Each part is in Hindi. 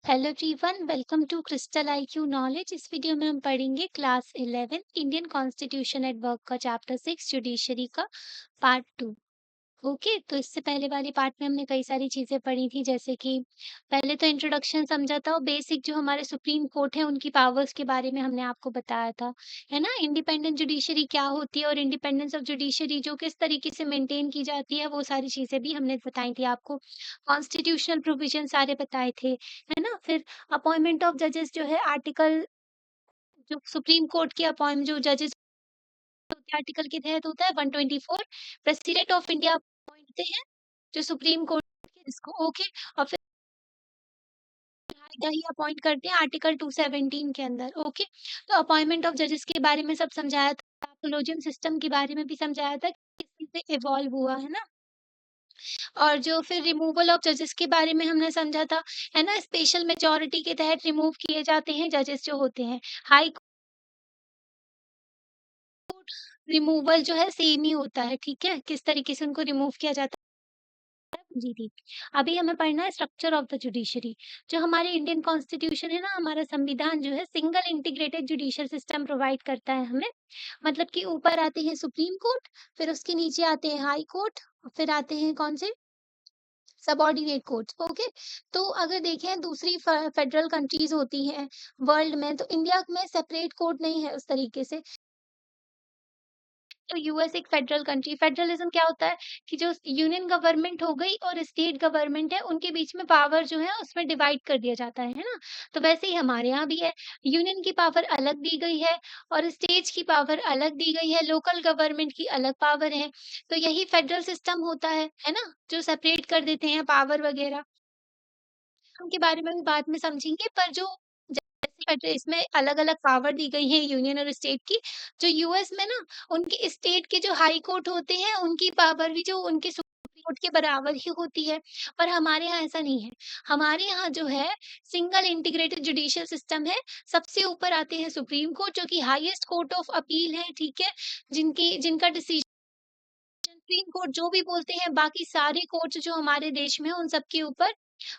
Hello everyone, welcome to crystal IQ knowledge. इस वीडियो में हम पढ़ेंगे class 11 Indian constitution at work का चैप्टर 6 जुडिशरी का पार्ट 2। ओके, तो इससे पहले वाले पार्ट में हमने कई सारी चीजें पढ़ी थी, जैसे कि पहले तो इंट्रोडक्शन समझा था और बेसिक जो हमारे सुप्रीम कोर्ट है उनकी पावर्स के बारे में हमने आपको बताया था, है ना। इंडिपेंडेंट जुडिशरी क्या होती है और इंडिपेंडेंस ऑफ जुडिशरी जो किस तरीके से मेंटेन की जाती है, वो सारी चीजें भी हमने बताई थी आपको। कॉन्स्टिट्यूशनल प्रोविजन सारे बताए थे, है ना। फिर अपॉइंटमेंट ऑफ जजेस जो है आर्टिकल, जो सुप्रीम कोर्ट के अपॉइंट जो जजेस आर्टिकल के तहत होता है 124। प्रेसिडेंट ऑफ इंडिया अपॉइंट होते हैं जो सुप्रीम कोर्ट के इसको, ओके। और फिर ही अपॉइंट करते हैं आर्टिकल 217 के अंदर, ओके। तो अपॉइंटमेंट ऑफ जजेस के बारे में सब समझाया था, कोलोजियम सिस्टम के बारे में भी समझाया था कि किस चीज से इवॉल्व हुआ है ना। और जो फिर रिमूवल ऑफ जजेस के बारे में हमने समझा था, है ना। स्पेशल मेजोरिटी के तहत रिमूव किए जाते हैं जजेस जो होते हैं। हाई रिमूवल जो है सेम ही होता है, ठीक है, किस तरीके से उनको रिमूव किया जाता है। जी जी। अभी हमें पढ़ना है स्ट्रक्चर ऑफ द जुडिशरी। जो हमारे इंडियन कॉन्स्टिट्यूशन है ना, हमारा संविधान जो है single integrated judicial system provide करता है हमें। मतलब कि ऊपर आते हैं सुप्रीम कोर्ट, फिर उसके नीचे आते हैं हाई कोर्ट, फिर आते हैं कौन से सबऑर्डिनेट कोर्ट्स, ओके। तो अगर देखें दूसरी फेडरल कंट्रीज होती हैं वर्ल्ड में, तो इंडिया में सेपरेट कोर्ट नहीं है उस तरीके से। तो यूएस एक फेडरल कंट्री, फेडरलिज्म क्या होता है कि जो यूनियन गवर्नमेंट हो गई और स्टेट गवर्नमेंट है, उनके बीच में पावर जो है उसमें डिवाइड कर दिया जाता है ना। तो वैसे ही हमारे यहाँ भी है, यूनियन की पावर अलग दी गई है और स्टेट्स की पावर अलग दी गई है, लोकल गवर्नमेंट की अलग पावर है। तो यही फेडरल सिस्टम होता है ना, जो सेपरेट कर देते हैं पावर वगैरह। उनके बारे में भी बाद में समझेंगे, पर जो जैसे इसमें अलग-अलग पावर दी गई है यूनियन और स्टेट की। जो यूएस में ना, उनके स्टेट के जो हाई कोर्ट होते हैं, उनकी पावर भी जो उनके सुप्रीम कोर्ट के बराबर ही होती है। पर हमारे यहाँ ऐसा नहीं है। हमारे यहाँ जो है सिंगल इंटीग्रेटेड जुडिशियल सिस्टम है। सबसे ऊपर आते हैं सुप्रीम कोर्ट, जो कि हाईएस्ट कोर्ट ऑफ अपील है, ठीक है। जिनका डिसीजन सुप्रीम कोर्ट जो भी बोलते हैं, बाकी सारे कोर्ट्स जो हमारे देश में हैं, उन सब के ऊपर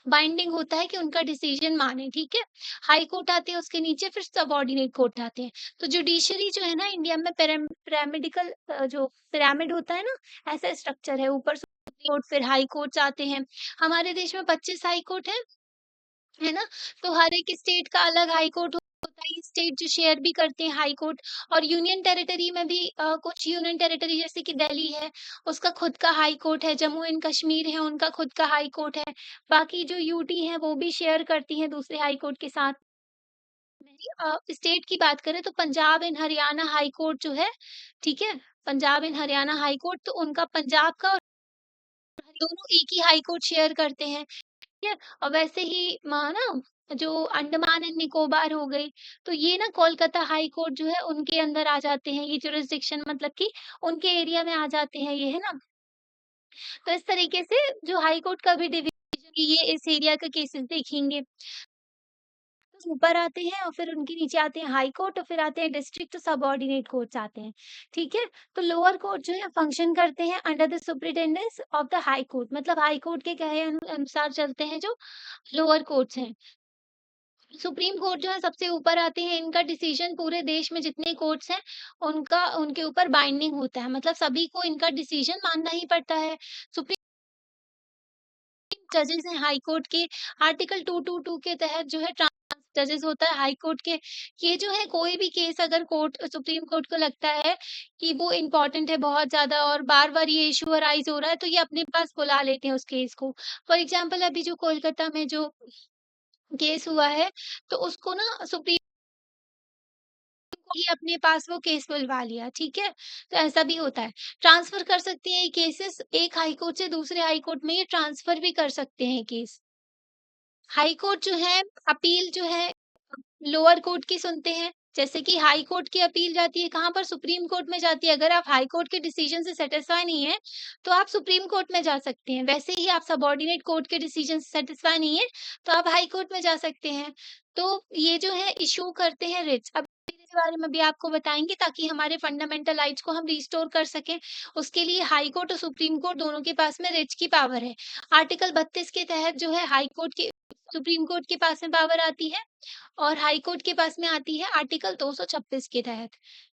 बाइंडिंग होता है कि उनका डिसीजन माने, ठीक है। हाई कोर्ट आते हैं, उसके नीचे फिर सबऑर्डिनेट कोर्ट आते हैं। तो जुडिशरी जो है ना इंडिया में पिरामिडिकल, जो पिरामिड होता है ना, ऐसा स्ट्रक्चर है। ऊपर सुप्रीम कोर्ट, फिर हाई कोर्ट्स आते हैं। हमारे देश में 25 हाई कोर्ट है ना। तो हर एक स्टेट का अलग हाई कोर्ट होता है, स्टेट जो शेयर भी करते हैं हाई कोर्ट। और यूनियन टेरिटरी में भी कुछ यूनियन टेरिटरी जैसे कि दिल्ली है, उसका खुद का हाई कोर्ट है। जम्मू एंड कश्मीर है, उनका खुद का हाई कोर्ट है। बाकी जो यूटी है वो भी शेयर करती हैं दूसरे हाई कोर्ट के साथ। स्टेट की बात करें तो Punjab and Haryana high court जो है, ठीक है। Punjab and Haryana high court, तो उनका पंजाब का और दोनों एक ही हाई कोर्ट शेयर करते हैं, ठीक है। और वैसे ही ना जो अंडमान एंड निकोबार हो गई, तो ये ना कोलकाता हाई कोर्ट जो है उनके अंदर आ जाते हैं, ये जुरिस्डिक्शन मतलब कि उनके एरिया में आ जाते हैं ये, है ना। तो इस तरीके से जो हाई कोर्ट का भी डिवीजन, ये इस एरिया का केसेस देखेंगे। तो ऊपर आते हैं और फिर उनके नीचे आते हैं हाई कोर्ट और फिर आते हैं डिस्ट्रिक्ट, तो सबऑर्डिनेट कोर्ट्स आते हैं, ठीक है। तो लोअर कोर्ट जो है फंक्शन करते हैं under the superintendence of the high court, मतलब हाई कोर्ट के कहे अनुसार चलते हैं जो लोअर कोर्ट्स हैं। सुप्रीम कोर्ट जो है सबसे ऊपर आते हैं, इनका डिसीजन पूरे देश में जितने कोर्ट्स हैं, उनका उनके ऊपर बाइंडिंग होता है, मतलब सभी को इनका डिसीजन मानना ही पड़ता है। सुप्रीम जजेस हैं हाई कोर्ट के, आर्टिकल 222 के तहत जो है ट्रांस जजेस होता है हाई कोर्ट के। ये जो है कोई भी केस अगर कोर्ट सुप्रीम कोर्ट को लगता है कि वो इम्पोर्टेंट है बहुत ज़्यादा और बार-बार ये इश्यू अराइज़ हो रहा है, तो ये अपने पास बुला लेते हैं उस केस को। फॉर एग्ज़ाम्पल अभी जो कोलकाता में जो केस हुआ है, तो उसको ना सुप्रीम ये अपने पास वो केस बुलवा लिया, ठीक है? तो ऐसा भी होता है। ट्रांसफ़र कर सकते हैं ये केसेस, एक हाई कोर्ट से दूसरे हाई कोर्ट में ये ट्रांसफ़र भी कर सकते हैं केस। हाई कोर्ट जो है, अपील जो है लोअर कोर्ट की सुनते हैं। जैसे कि हाई कोर्ट की अपील जाती है कहाँ पर? सुप्रीम कोर्ट में जाती है। अगर आप हाई कोर्ट के डिसीजन से सैटिस्फाई नहीं है, तो आप सुप्रीम कोर्ट में जा सकते हैं। वैसे ही आप सबऑर्डिनेट कोर्ट के डिसीजन से सैटिस्फाई नहीं है, तो आप हाई कोर्ट में जा सकते हैं। तो ये जो है इश्यू करते हैं रिट्स। अब इसके बारे में भी आपको बताएँगे ताकि हमारे फंडामेंटल राइट्स को हम रिस्टोर कर सकें। उसके लिए हाई कोर्ट और सुप्रीम कोर्ट दोनों के पास में रिट्स की पावर है। आर्टिकल 32 के तहत जो है हाई कोर्ट की सुप्रीम कोर्ट के पास में पावर आती है और हाई कोर्ट के पास में आती है आर्टिकल 226 के तहत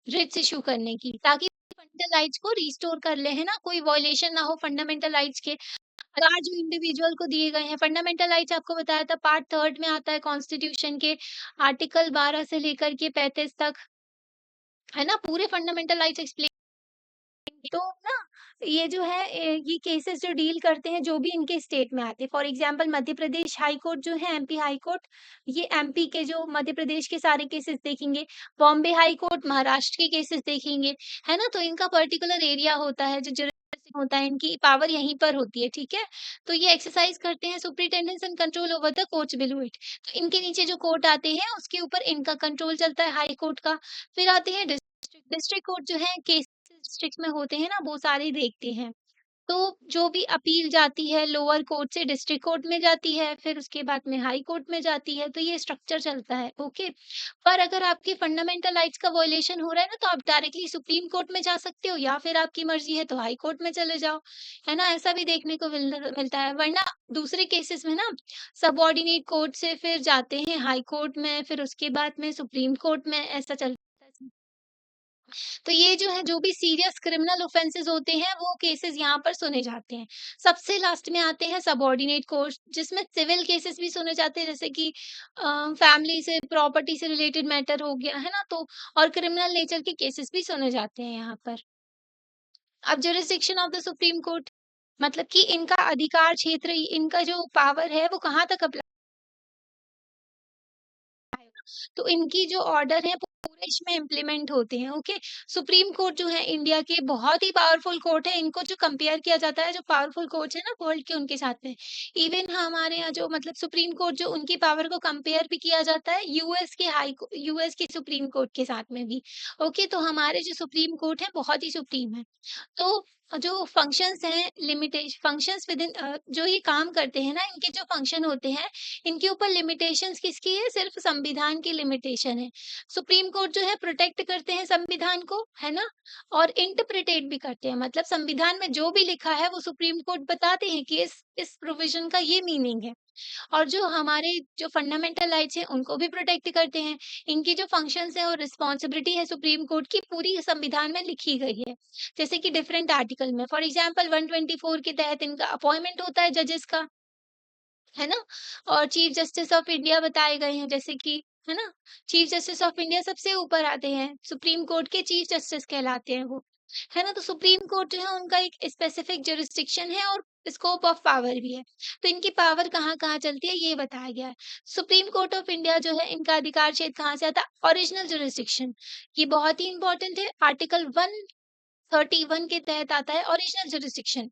रिट्स इश्यू करने की, ताकि फंडामेंटल राइट्स को रिस्टोर कर ले, है ना? कोई वॉयलेशन ना हो फंडामेंटल राइट्स के। अधिकार जो इंडिविजुअल को दिए गए हैं, फंडामेंटल राइट्स आपको बताया था पार्ट 3 में आता है कॉन्स्टिट्यूशन के, आर्टिकल 12 से लेकर के 35 तक, है ना? पूरे फंडामेंटल राइट्स एक्सप्लेन। तो ना ये जो है ये केसेस जो डील करते हैं जो भी इनके स्टेट में आते हैं, for example Madhya Pradesh high court जो है, एमपी हाई कोर्ट, ये एमपी के जो मध्य प्रदेश के सारे केसेस देखेंगे। बॉम्बे हाई कोर्ट महाराष्ट्र के केसेस देखेंगे, है ना? तो इनका पर्टिकुलर एरिया होता है, जो जुरिस्डिक्शन होता है, इनकी पावर यहीं पर होती है, ठीक है? तो ये एक्सरसाइज करते हैं superintendence and control over the courts below it. तो इनके नीचे जो कोर्ट आते हैं उसके ऊपर इनका कंट्रोल चलता है हाई कोर्ट का। फिर आते हैं डिस्ट्रिक्ट, डिस्ट्रिक्ट कोर्ट जो है केस डिस्ट्रिक्ट में होते हैं ना, वो सारे देखते हैं। तो जो भी अपील जाती है लोअर कोर्ट से डिस्ट्रिक्ट कोर्ट में जाती है, फिर उसके बाद में हाई कोर्ट में जाती है, तो ये स्ट्रक्चर चलता है, ओके। पर अगर आपके फंडामेंटल राइट्स का वॉयलेशन हो रहा है ना, तो आप डायरेक्टली सुप्रीम कोर्ट में जा सकते हो, या फिर आपकी मर्जी है तो हाई कोर्ट में चले जाओ, है ना? ऐसा भी देखने को मिलता है। वरना दूसरे केसेस में ना सबऑर्डिनेट कोर्ट से फिर जाते हैं हाई कोर्ट में, फिर उसके बाद में सुप्रीम कोर्ट में, ऐसा चलता है। तो ये जो है, जो भी सीरियस क्रिमिनल ऑफेंसेस होते हैं, वो केसेस यहाँ पर सुने जाते हैं। सबसे लास्ट में आते हैं सबऑर्डिनेट कोर्ट, जिसमें सिविल केसेस भी सुने जाते हैं, जैसे कि फैमिली से, प्रॉपर्टी से रिलेटेड मैटर हो गया, है ना? तो और क्रिमिनल नेचर के केसेस भी सुने जाते हैं यहाँ पर। अब jurisdiction of the supreme court, मतलब कि इनका अधिकार क्षेत्र, इनका जो पावर है, वो कहाँ तक अप्लाई, तो इनकी जो ऑर्डर है पूरे देश में इम्प्लीमेंट होते हैं, ओके। सुप्रीम कोर्ट जो है इंडिया के बहुत ही पावरफुल कोर्ट है, इनको जो कंपेयर किया जाता है, जो पावरफुल कोर्ट है ना वर्ल्ड के, उनके साथ में। इवन हमारे यहाँ जो मतलब सुप्रीम कोर्ट जो, उनकी पावर को कंपेयर भी किया जाता है यूएस के सुप्रीम कोर्ट के साथ में भी, ओके। तो हमारे जो सुप्रीम कोर्ट है बहुत ही सुप्रीम है। तो जो फंक्शंस हैं, लिमिटेशन फंक्शंस विद इन जो ये काम करते हैं ना, इनके जो फंक्शन होते हैं, इनके ऊपर लिमिटेशंस किसकी है? सिर्फ संविधान की लिमिटेशन है। सुप्रीम कोर्ट जो है प्रोटेक्ट करते हैं संविधान को, है ना? और इंटरप्रिटेट भी करते हैं, मतलब संविधान में जो भी लिखा है वो सुप्रीम कोर्ट बताते हैं कि इस प्रोविजन का ये मीनिंग है। और जो हमारे जो फंडामेंटल राइट्स हैं उनको भी प्रोटेक्ट करते हैं। इनकी जो फंक्शंस हैं और रिस्पॉन्सिबिलिटी है सुप्रीम कोर्ट की, पूरी संविधान में लिखी गई है। जैसे कि डिफरेंट आर्टिकल में, फॉर एग्जांपल 124 के तहत इनका अपॉइंटमेंट होता है जजेस का, है ना? और चीफ जस्टिस ऑफ इंडिया बताए गए हैं, जैसे कि, है ना? चीफ जस्टिस ऑफ इंडिया सबसे ऊपर आते हैं, सुप्रीम कोर्ट के चीफ जस्टिस कहलाते हैं वो, है ना? तो सुप्रीम कोर्ट जो है उनका एक स्पेसिफिक जुरिस्डिक्शन है और स्कोप ऑफ पावर भी है। तो इनकी पावर कहाँ-कहाँ चलती है ये बताया गया है। सुप्रीम कोर्ट ऑफ इंडिया जो है, इनका अधिकार क्षेत्र कहाँ से आता है? Original jurisdiction. ये बहुत ही इंपॉर्टेंट है, आर्टिकल 131 के तहत आता है ओरिजिनल जुरिस्डिक्शन।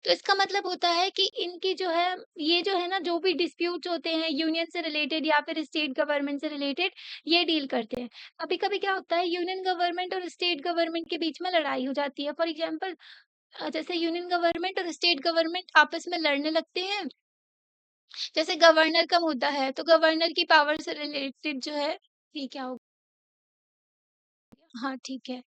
तो इसका मतलब होता है कि इनकी जो है, ये जो है ना, जो भी डिस्प्यूट्स होते हैं यूनियन से रिलेटेड या फिर स्टेट गवर्नमेंट से रिलेटेड, ये डील करते हैं। कभी-कभी क्या होता है, यूनियन गवर्नमेंट और स्टेट गवर्नमेंट के बीच में लड़ाई हो जाती है। फॉर एग्जांपल जैसे यूनियन गवर्नमेंट और स्टेट गवर्नमेंट आपस में लड़ने लगते हैं। जैसे गवर्नर का मुद्दा है, तो गवर्नर की पावर से रिलेटेड जो है, ये क्या हो गया? हाँ, ठीक है।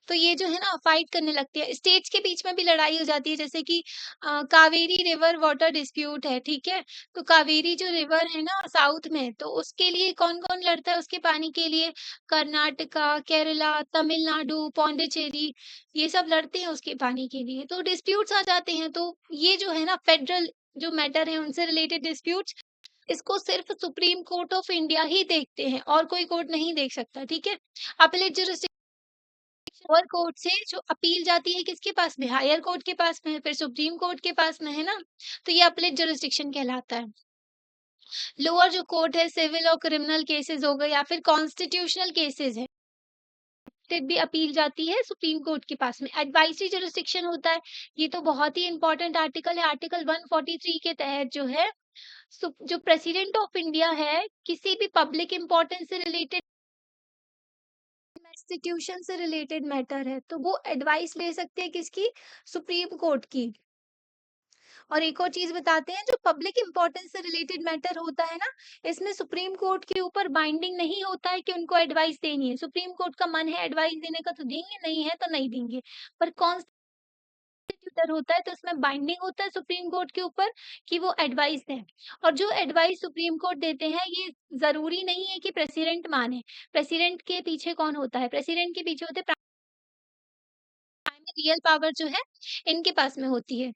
तो ये जो है ना फाइट करने लगते हैं। स्टेट्स के बीच में भी लड़ाई हो जाती है, जैसे कि कावेरी रिवर वाटर डिस्प्यूट है, ठीक है? तो कावेरी जो रिवर है ना साउथ में, तो उसके लिए कौन-कौन लड़ता है उसके पानी के लिए? कर्नाटका, केरला, तमिलनाडु, पौंडीचेरी, ये सब लड़ते हैं उसके पानी के लिए। तो डिस्प्यूट्स आ जाते हैं, तो ये जो है ना फेडरल जो मैटर है उनसे रिलेटेड डिस्प्यूट्स, इसको सिर्फ सुप्रीम कोर्ट ऑफ इंडिया ही देखते हैं और कोई कोर्ट नहीं देख सकता, ठीक है? अपीलेट ज्यूरिसडिक्शन लोअर कोर्ट से जो अपील जाती है किसके पास में? हायर कोर्ट के पास में, फिर सुप्रीम कोर्ट के पास में, है ना? तो ये अपीलेट जुरिसडिक्शन कहलाता है। लोअर जो कोर्ट है, सिविल और क्रिमिनल केसेस हो गए या फिर कॉन्स्टिट्यूशनल केसेस है, फिर भी अपील जाती है सुप्रीम कोर्ट के पास में। एडवाइजरी जुरिसडिक्शन होता है, ये तो बहुत ही इंपॉर्टेंट आर्टिकल है, आर्टिकल 143 के तहत जो है, जो प्रेसिडेंट ऑफ इंडिया है, किसी भी पब्लिक इंपॉर्टेंस से रिलेटेड, इंस्टीट्यूशन से रिलेटेड मैटर है, तो वो एडवाइस ले सकते हैं किसकी? सुप्रीम कोर्ट की। और एक और चीज बताते हैं, जो पब्लिक इंपॉर्टेंस से रिलेटेड मैटर होता है ना, इसमें सुप्रीम कोर्ट के ऊपर बाइंडिंग नहीं होता है कि उनको एडवाइस देनी है। सुप्रीम कोर्ट का मन है एडवाइस देने का तो देंगे, नहीं है तो नहीं देंगे। पर कौन प्रोसिक्यूटर होता है तो इसमें बाइंडिंग होता है सुप्रीम कोर्ट के ऊपर कि वो एडवाइस दें। और जो एडवाइस सुप्रीम कोर्ट देते हैं ये ज़रूरी नहीं है कि प्रेसिडेंट माने। प्रेसिडेंट के पीछे कौन होता है? प्रेसिडेंट के पीछे होते हैं रियल पावर जो है इनके पास में होती है।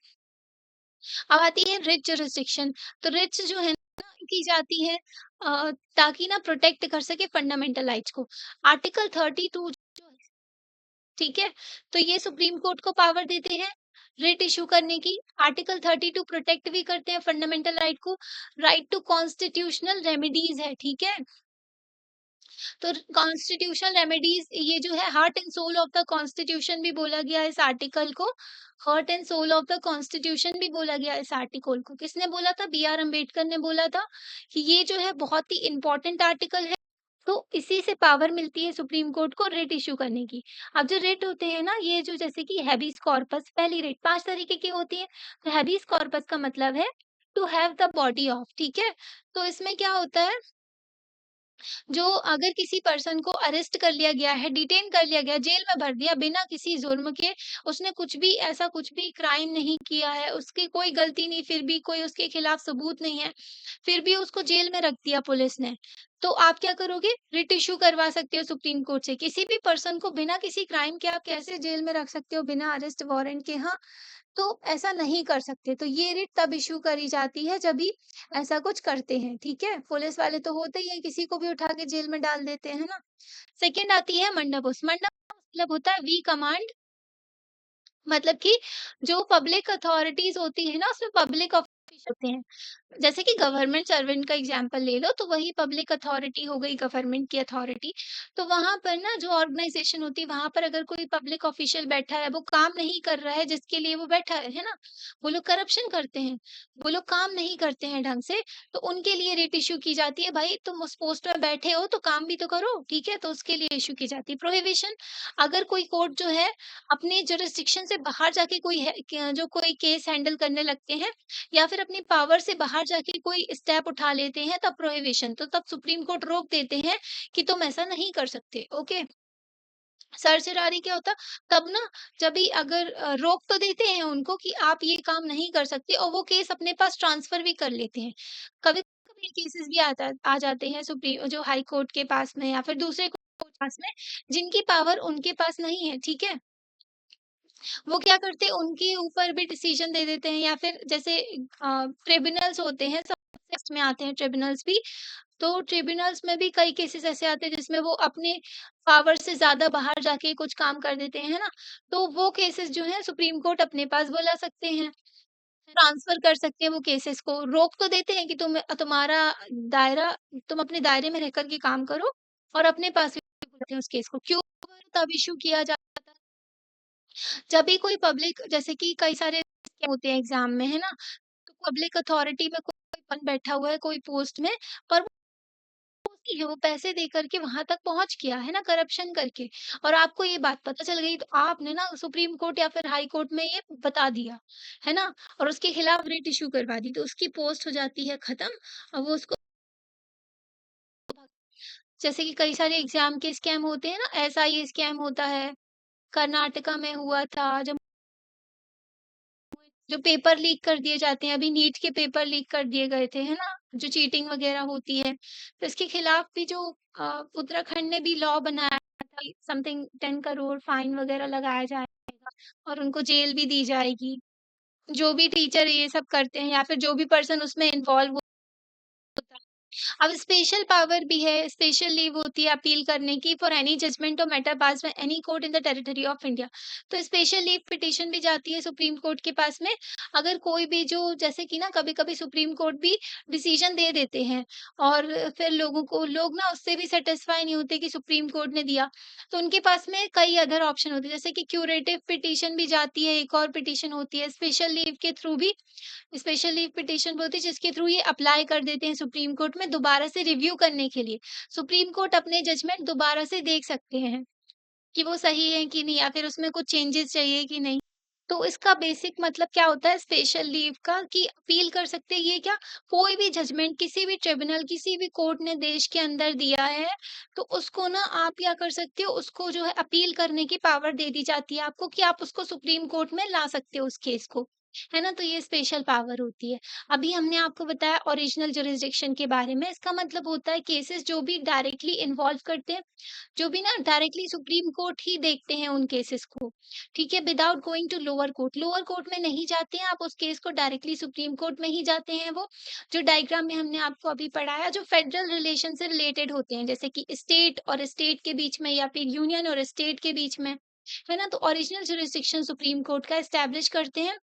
अब आती है रिट जुरिसडिक्शन। तो रिट्स जो है ना की जाती है ताकि ना प्रोटेक्ट कर सके फंडामेंटल राइट्स को। आर्टिकल 32 जो है, ठीक है? तो ये सुप्रीम कोर्ट को पावर देते हैं रिट इश्यू करने की। आर्टिकल 32 प्रोटेक्ट भी करते हैं फंडामेंटल राइट को। राइट टू कॉन्स्टिट्यूशनल रेमेडीज है, ठीक है? तो कॉन्स्टिट्यूशनल रेमेडीज ये जो है heart and soul of the constitution भी बोला गया है इस आर्टिकल को। Heart and soul of the constitution भी बोला गया है इस आर्टिकल को। किसने बोला था? बी आर अम्बेडकर ने बोला था कि ये जो है बहुत ही इंपॉर्टेंट आर्टिकल है। तो इसी से पावर मिलती है सुप्रीम कोर्ट को रिट इश्यू करने की। अब जो रिट होते हैं ना ये जो जैसे कि हैबीज कॉर्पस, पहली रिट 5 तरीके की होती है। तो हैबीज कॉर्पस का मतलब है to have the body of, ठीक है? तो इसमें क्या होता है, जो अगर किसी पर्सन को अरेस्ट कर लिया गया है, डिटेन कर लिया गया, जेल में भर दिया बिना किसी जुर्म के, उसने कुछ भी ऐसा कुछ भी क्राइम नहीं किया है, उसकी कोई गलती नहीं, फिर भी कोई उसके खिलाफ सबूत नहीं है, फिर भी उसको जेल में रख दिया पुलिस ने, तो आप क्या करोगे? रिट इश्यू करवा सकते हो सुप्रीम कोर्ट से। किसी भी पर्सन को बिना किसी क्राइम के आप कैसे जेल में रख सकते हो बिना अरेस्ट वारंट के? हाँ, तो ऐसा नहीं कर सकते। तो ये रिट तब इश्यू करी जाती है जब भी ऐसा कुछ करते हैं, ठीक है? पुलिस वाले तो होते ही हैं, किसी को भी उठा के जेल में डाल देते हैं, है ना? सेकंड आती है मंडाबुस। मंडाबुस मतलब होता है वी कमांड, मतलब कि जो पब्लिक अथॉरिटीज़ होती है ना, उसमें पब्लिक ऑफिशियल होते हैं। जैसे कि गवर्नमेंट सर्वेंट का एग्जांपल ले लो, तो वही पब्लिक अथॉरिटी हो गई, गवर्नमेंट की अथॉरिटी। तो वहाँ पर ना जो ऑर्गनाइज़ेशन होती है, वहाँ पर अगर कोई पब्लिक ऑफिशियल बैठा है, वो काम नहीं कर रहा है जिसके लिए वो बैठा है ना? वो लोग करप्शन करते हैं, वो लोग काम नहीं करते हैं ढंग से, तो उनके लिए रिट इश्यू की जाती है। भाई तुम उस पोस्ट पे बैठे हो, तो काम भी तो करो, ठीक है? तो उसके लिए इश्यू की जाती है। प्रोहिबिशन, अगर कोई कोर्ट जो है अपने जुरिसडिक्शन से बाहर जाके कोई है क जो कोई केस हैंडल करने लगते हैं या फिर अपनी पावर से बाहर जाके कोई स्टेप उठा लेते हैं, तब प्रोहिबिशन, तो तब सुप्रीम कोर्ट रोक देते हैं कि तुम ऐसा नहीं कर सकते, ओके? सर्चरारी क्या होता? तब ना जब भी अगर रोक तो देते हैं उनको कि आप ये काम नहीं कर सकते, और वो केस अपने पास ट्रांसफर भी कर लेते हैं। कभी-कभी केसेस भी आ जाते हैं सुप्रीम जो हाई कोर्ट के पास में या फिर दूसरे कोर्ट के पास में, जिनकी पावर उनके पास नहीं है, ठीक है? वो क्या करते हैं, उनके ऊपर भी डिसीजन दे देते हैं, या फिर जैसे ट्रिब्यूनल्स होते हैं, सब में आते हैं ट्रिब्यूनल्स भी। तो ट्रिब्यूनल्स में भी कई केसेस ऐसे आते हैं जिसमें वो अपने पावर से ज़्यादा बाहर जाके कुछ काम कर देते हैं, है ना? तो वो केसेस जो हैं सुप्रीम कोर्ट अपने पास बुला सकते हैं, ट्रांसफ़र कर सकते हैं वो केसेस को। रोक तो देते हैं कि तुम्हारा दायरा, तुम अपने दायरे में रह कर के काम करो, और अपने पास भी बुलाते हैं उस केस को। क्यों तब इश्यू किया जाता है? जब भी कोई पब्लिक, जैसे कि कई सारे होते हैं एग्ज़ाम में, है ना? तो पब्लिक अथॉरिटी में कोई बंदा बैठा हुआ है कोई पोस्ट में, पर उसकी वो पैसे दे कर के वहाँ तक पहुँच गया, है ना? करप्शन करके, और आपको ये बात पता चल गई, तो आपने ना सुप्रीम कोर्ट या फिर हाई कोर्ट में ये बता दिया, है ना? और उसके खिलाफ रिट इश्यू करवा दी, तो उसकी पोस्ट हो जाती है खत्म, और वो उसको, जैसे कि कई सारे एग्ज़ाम के स्कैम होते हैं ना, एसआई स्कैम होता है, कर्नाटका में हुआ था, जब जो पेपर लीक कर दिए जाते हैं, अभी नीट के पेपर लीक कर दिए गए थे, है ना? जो चीटिंग वगैरह होती है, तो इसके खिलाफ भी जो उत्तराखंड ने भी लॉ बनाया था, समथिंग 10 करोड़ फाइन वगैरह लगाया जाएगा और उनको जेल भी दी जाएगी। जो भी टीचर ये सब करते हैं या फिर जो भी पर्सन उसमें इन्वॉल्व होता है। अब स्पेशल पावर भी है, स्पेशल लीव होती है अपील करने की फॉर एनी जजमेंट और matter pass by any court in the territory of India. तो स्पेशल लीव पिटीशन भी जाती है सुप्रीम कोर्ट के पास में। अगर कोई भी जो, जैसे कि ना कभी-कभी सुप्रीम कोर्ट भी डिसीजन दे देते हैं, और फिर लोग ना उससे भी सैटिस्फाई नहीं होते कि सुप्रीम कोर्ट ने दिया, तो उनके पास में कई अदर ऑप्शन होते हैं, जैसे कि क्यूरेटिव पिटीशन भी जाती है, एक और पिटीशन होती है स्पेशल लीव के थ्रू भी। स्पेशल लीव पिटीशन बोलती है जिसके थ्रू ये अप्लाई कर देते हैं सुप्रीम कोर्ट में दोबारा से रिव्यू करने के लिए। सुप्रीम कोर्ट अपने जजमेंट दोबारा से देख सकते हैं कि वो सही है कि नहीं, या फिर उसमें कुछ चेंजेस चाहिए कि नहीं। तो इसका बेसिक मतलब क्या होता है स्पेशल लीव का, कि अपील कर सकते हैं, ये क्या, कोई भी जजमेंट किसी भी ट्रिब्यूनल किसी भी कोर्ट ने देश के अंदर दिया है, तो उसको ना आप क्या कर सकते हो, उसको जो है अपील करने की पावर दे दी जाती है आपको, कि आप उसको सुप्रीम कोर्ट में ला सकते हो उस केस को, है ना? तो ये स्पेशल पावर होती है। अभी हमने आपको बताया ओरिजिनल जुरिसडिक्शन के बारे में, इसका मतलब होता है केसेस जो भी डायरेक्टली इन्वॉल्व करते हैं, जो भी ना डायरेक्टली सुप्रीम कोर्ट ही देखते हैं उन केसेस को, ठीक है? Without going to lower court में नहीं जाते हैं आप, उस केस को डायरेक्टली सुप्रीम कोर्ट में ही जाते हैं वो। जो डायग्राम में हमने आपको अभी पढ़ाया, जो फेडरल रिलेशन से रिलेटेड होते हैं, जैसे कि स्टेट और स्टेट के बीच में, या फिर यूनियन और स्टेट के बीच में, है ना? तो ओरिजिनल जुरिसडिक्शन सुप्रीम कोर्ट का एस्टैब्लिश करते हैं,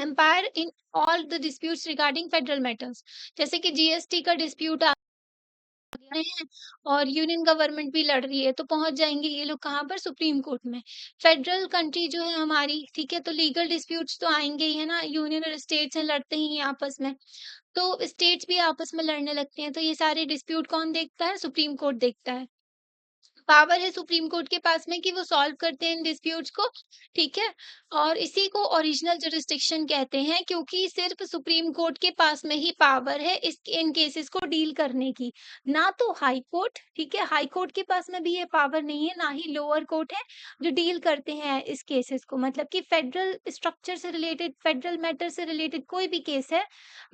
umpire in all the disputes regarding federal matters. जैसे कि जीएसटी का डिस्प्यूट रहे हैं और यूनियन गवर्नमेंट भी लड़ रही है, तो पहुंच जाएंगे ये लोग कहाँ पर, सुप्रीम कोर्ट में। फेडरल कंट्री जो है हमारी, ठीक है, तो लीगल डिस्प्यूट्स तो आएंगे ही, है ना? यूनियन और स्टेट्स हैं, लड़ते ही हैं आपस में, तो स्टेट्स भी आपस में लड़ने लगते हैं, तो ये सारे डिस्प्यूट कौन देखता है, सुप्रीम कोर्ट देखता है। पावर है सुप्रीम कोर्ट के पास में कि वो सॉल्व करते हैं इन डिस्प्यूट्स को, ठीक है? और इसी को ओरिजिनल जुरिसडिक्शन कहते हैं, क्योंकि सिर्फ सुप्रीम कोर्ट के पास में ही पावर है इस इन केसेस को डील करने की, ना तो हाई कोर्ट, ठीक है? हाई कोर्ट के पास में भी ये पावर नहीं है, ना ही लोअर कोर्ट है जो डील करते हैं इस केसेस को। मतलब कि फेडरल स्ट्रक्चर से रिलेटेड, फेडरल मैटर से रिलेटेड कोई भी केस है,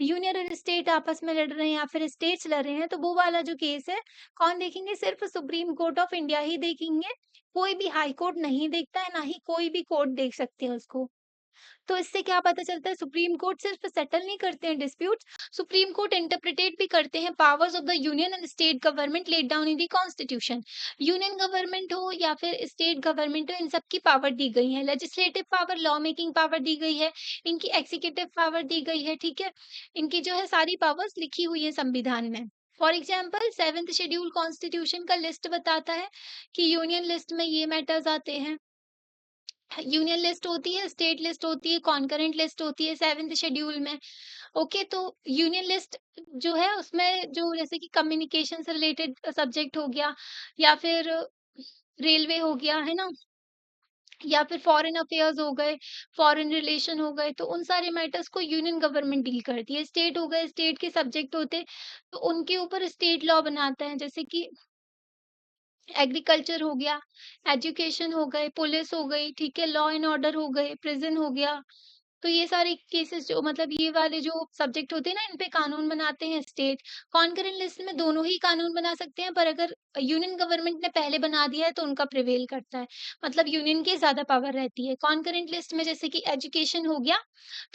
यूनियन और स्टेट आपस में लड़ रहे हैं या फिर स्टेट्स लड़ रहे हैं, तो वो वाला जो केस है कौन देखेंगे? सिर्फ सुप्रीम कोर्ट ऑफ इंडिया ही देखेंगे। कोई भी हाई कोर्ट नहीं देखता है, ना ही कोई भी कोर्ट देख सकते हैं उसको। तो इससे क्या पता चलता है, सुप्रीम कोर्ट सिर्फ सेटल नहीं करते हैं डिस्प्यूट्स, सुप्रीम कोर्ट इंटरप्रिटेट भी करते हैं powers of the union and state government laid down in the constitution. Union government हो या फिर स्टेट गवर्नमेंट हो, इन सब की पावर दी गई है। Legislative power, law making power दी गई है, इनकी एग्जीक्यूटिव पावर दी गई है, ठीक है? इनकी जो है सारी पावर्स लिखी हुई है संविधान में। For example 7th schedule constitution का लिस्ट बताता है कि यूनियन लिस्ट में ये मैटर्स आते हैं, यूनियन लिस्ट होती है, स्टेट लिस्ट होती है, कॉन्करेंट लिस्ट होती है 7th शेड्यूल में। ओके, तो यूनियन लिस्ट जो है उसमें जो जैसे कि कम्युनिकेशन से रिलेटेड सब्जेक्ट हो गया, या फिर रेलवे हो गया, है ना? या फिर फॉरेन अफेयर्स हो गए, फॉरेन रिलेशन हो गए, तो उन सारे मैटर्स को यूनियन गवर्नमेंट डील करती है। स्टेट हो गए, स्टेट के सब्जेक्ट होते, तो उनके ऊपर स्टेट लॉ बनाता है, जैसे कि एग्रीकल्चर हो गया, एजुकेशन हो गए, पुलिस हो गई, ठीक है, लॉ एंड ऑर्डर हो गए, प्रिज़न हो गया। तो ये सारे केसेस जो मतलब ये वाले जो सब्जेक्ट होते हैं ना, इन पे कानून बनाते हैं स्टेट। कॉन्करेंट लिस्ट में दोनों ही कानून बना सकते हैं, पर अगर यूनियन गवर्नमेंट ने पहले बना दिया है तो उनका प्रिवेल करता है। मतलब यूनियन की ज़्यादा पावर रहती है। कॉन्करेंट लिस्ट में जैसे कि एजुकेशन हो गया,